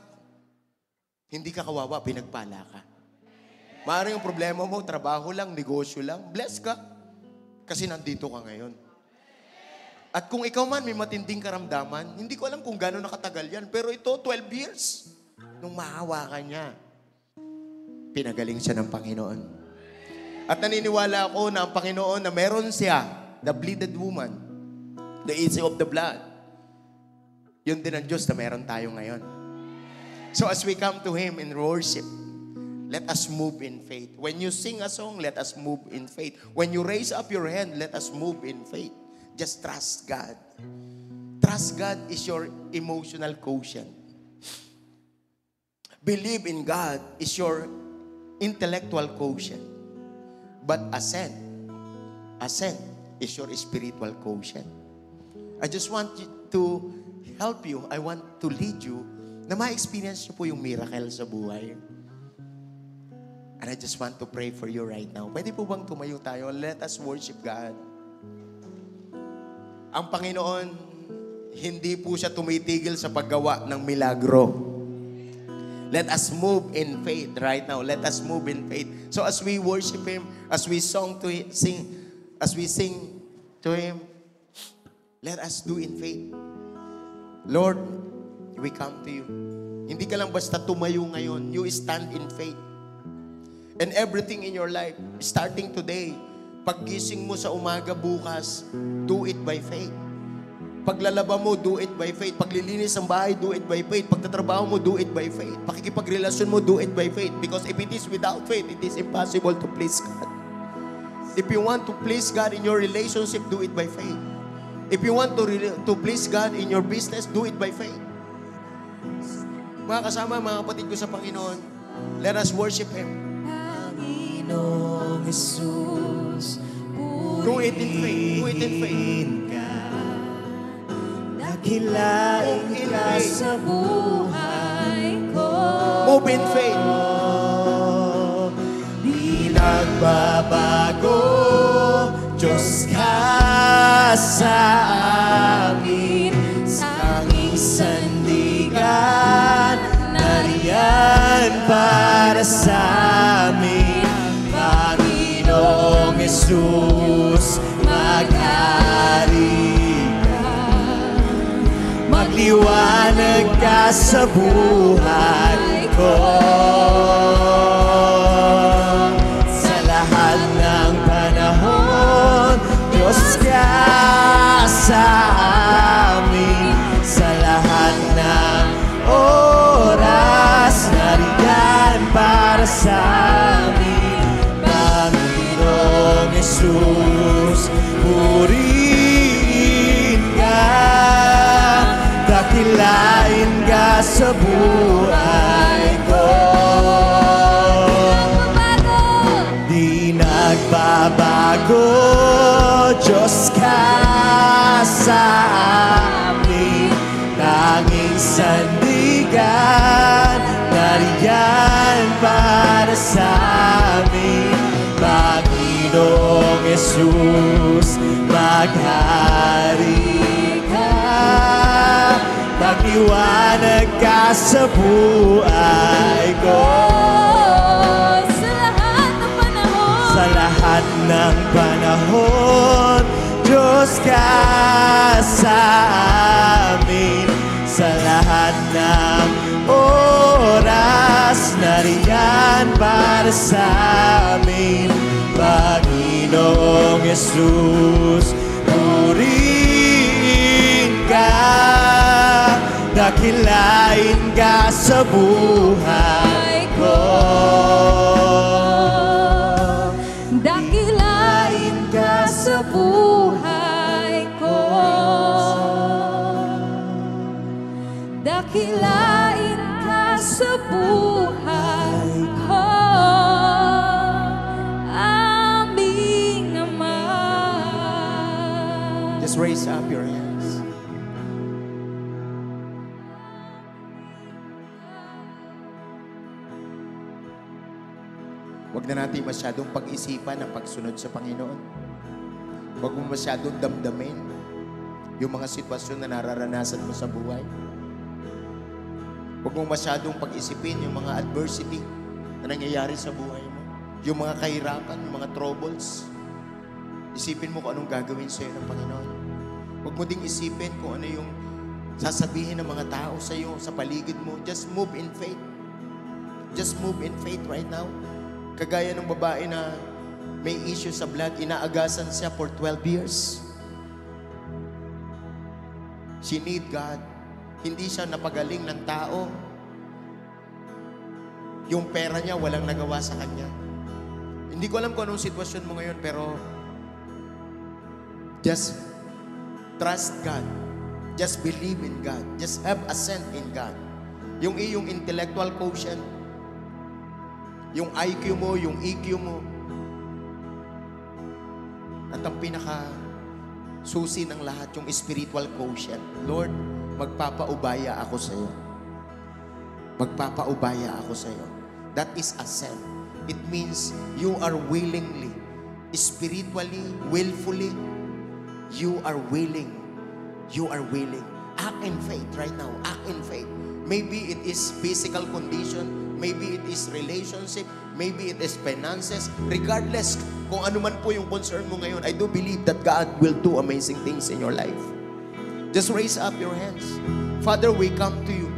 Hindi ka kawawa, pinagpala ka. Maaaring ang problema mo, trabaho lang, negosyo lang. Bless ka. Kasi nandito ka ngayon. At kung ikaw man may matinding karamdaman, hindi ko alam kung gano'n nakatagal yan. Pero ito, 12 years. Nung mahawakan niya, pinagaling siya ng Panginoon. At naniniwala ako na ang Panginoon na meron siya, the bleeded woman, the issue of the blood. Yun din ang Diyos na meron tayo ngayon. So as we come to Him in worship, let us move in faith. When you sing a song, let us move in faith. When you raise up your hand, let us move in faith. Just trust God. Trust God is your emotional quotient. Believe in God is your intellectual quotient. But assent is your spiritual quotient. I just want you to help you. I want to lead you na ma-experience niyo po yung miracle sa buhay. And I just want to pray for you right now. Pwede po bang tumayo tayo? Let us worship God. Ang Panginoon, hindi po siya tumitigil sa paggawa ng milagro. Let us move in faith right now. Let us move in faith. So as we worship Him, as we sing to Him, let us do in faith. Lord, we come to you. Hindi ka lang basta tumayo ngayon. You stand in faith. And everything in your life, starting today, paggising mo sa umaga bukas, do it by faith. Paglalaba mo, do it by faith. Paglilinis ng bahay, do it by faith. Pagtatrabaho mo, do it by faith. Pakikipagrelasyon mo, do it by faith. Because if it is without faith, it is impossible to please God. If you want to please God in your relationship, do it by faith. If you want to please God in your business, do it by faith. Mga kasama, mga kapatid ko sa Panginoon, let us worship Him. Panginoong Jesus, Do it in faith. Do it in faith. dakilain ka sa buhay ko. Move in faith. Di nagbabago, Diyos ka sa amin, tanging sandigan, nariyan para sa amin. Panginoong Jesus, maghari ka, magliwanag ka sa buhay ko. Sa lahat ng panahon, Diyos ka sa amin. Sa lahat ng oras, nariyan para sa amin. Panginoong Jesus, purihin ka, dakilain ka sa buhay ko. Di nagbabago, Diyos ka sa amin, tanging sandigan, nariyan para sa amin. Panginoong Jesus, maghari ka, magliwanag ka sa buhay ko. Sa lahat ng panahon, Diyos ka sa amin. Sa lahat ng oras, nariyan para sa amin. Panginoong Jesus, purihin ka, dakilain ka sa buhay ko. Dakilain ka sa buhay ko. Dakilain ka sa buhay ko. Aming Ama. Just raise up your hands. Huwag na natin masyadong pag-isipan ang pagsunod sa Panginoon. Huwag mo masyadong damdamin yung mga sitwasyon na nararanasan mo sa buhay. Huwag mo masyadong pag-isipin yung mga adversity na nangyayari sa buhay mo. Yung mga kahirapan, yung mga troubles. Isipin mo kung anong gagawin sa'yo ng Panginoon. Huwag mo ding isipin kung ano yung sasabihin ng mga tao sa'yo, sa paligid mo. Just move in faith. Just move in faith right now. Kagaya ng babae na may issue sa blood, inaagasan siya for 12 years. She need God. Hindi siya napagaling ng tao. Yung pera niya, walang nagawa sa kanya. Hindi ko alam kung anong sitwasyon mo ngayon, pero just trust God. Just believe in God. Just have assent in God. Yung iyong intellectual quotient, yung IQ mo, yung EQ mo, at ang pinaka susi ng lahat, yung spiritual quotient. Lord, magpapaubaya ako sa iyo. Magpapaubaya ako sa iyo. That is assent. It means you are willingly, spiritually, willfully, you are willing. You are willing. Act in faith right now. Act in faith. Maybe it is physical condition. Maybe it is relationship. Maybe it is finances. Regardless kung ano man po yung concern mo ngayon, I do believe that God will do amazing things in your life. Just raise up your hands. Father, we come to you.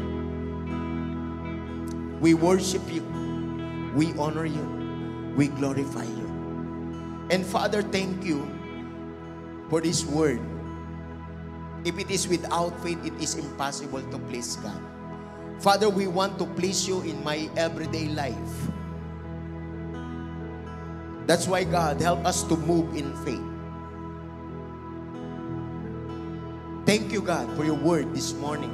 We worship you. We honor you. We glorify you. And Father, thank you for this word. If it is without faith, it is impossible to please God. Father, we want to please you in my everyday life. That's why, God, help us to move in faith. Thank you, God, for your word this morning.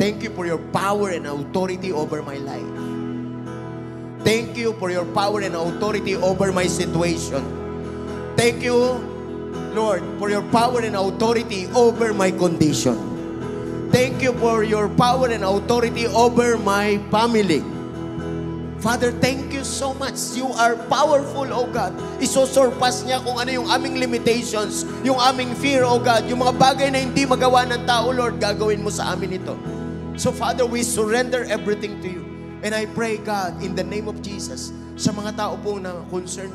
Thank you for your power and authority over my life. Thank you for your power and authority over my situation. Thank you, Lord, for your power and authority over my condition. Thank you for your power and authority over my family. Father, thank you so much. You are powerful, oh God. Isosurpass niya kung ano yung aming limitations, yung aming fear, oh God. Yung mga bagay na hindi magawa ng tao, Lord, gagawin mo sa amin ito. So Father, we surrender everything to you. And I pray, God, in the name of Jesus, sa mga tao po na concern,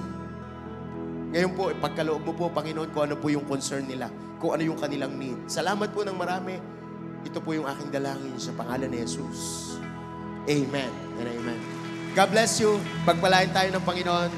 ngayon po, ipagkaloob mo po, Panginoon, kung ano po yung concern nila, kung ano yung kanilang need. Salamat po ng marami. Ito po yung aking dalangin sa pangalan ni Jesus. Amen and amen. God bless you. Pagpalain tayo ng Panginoon.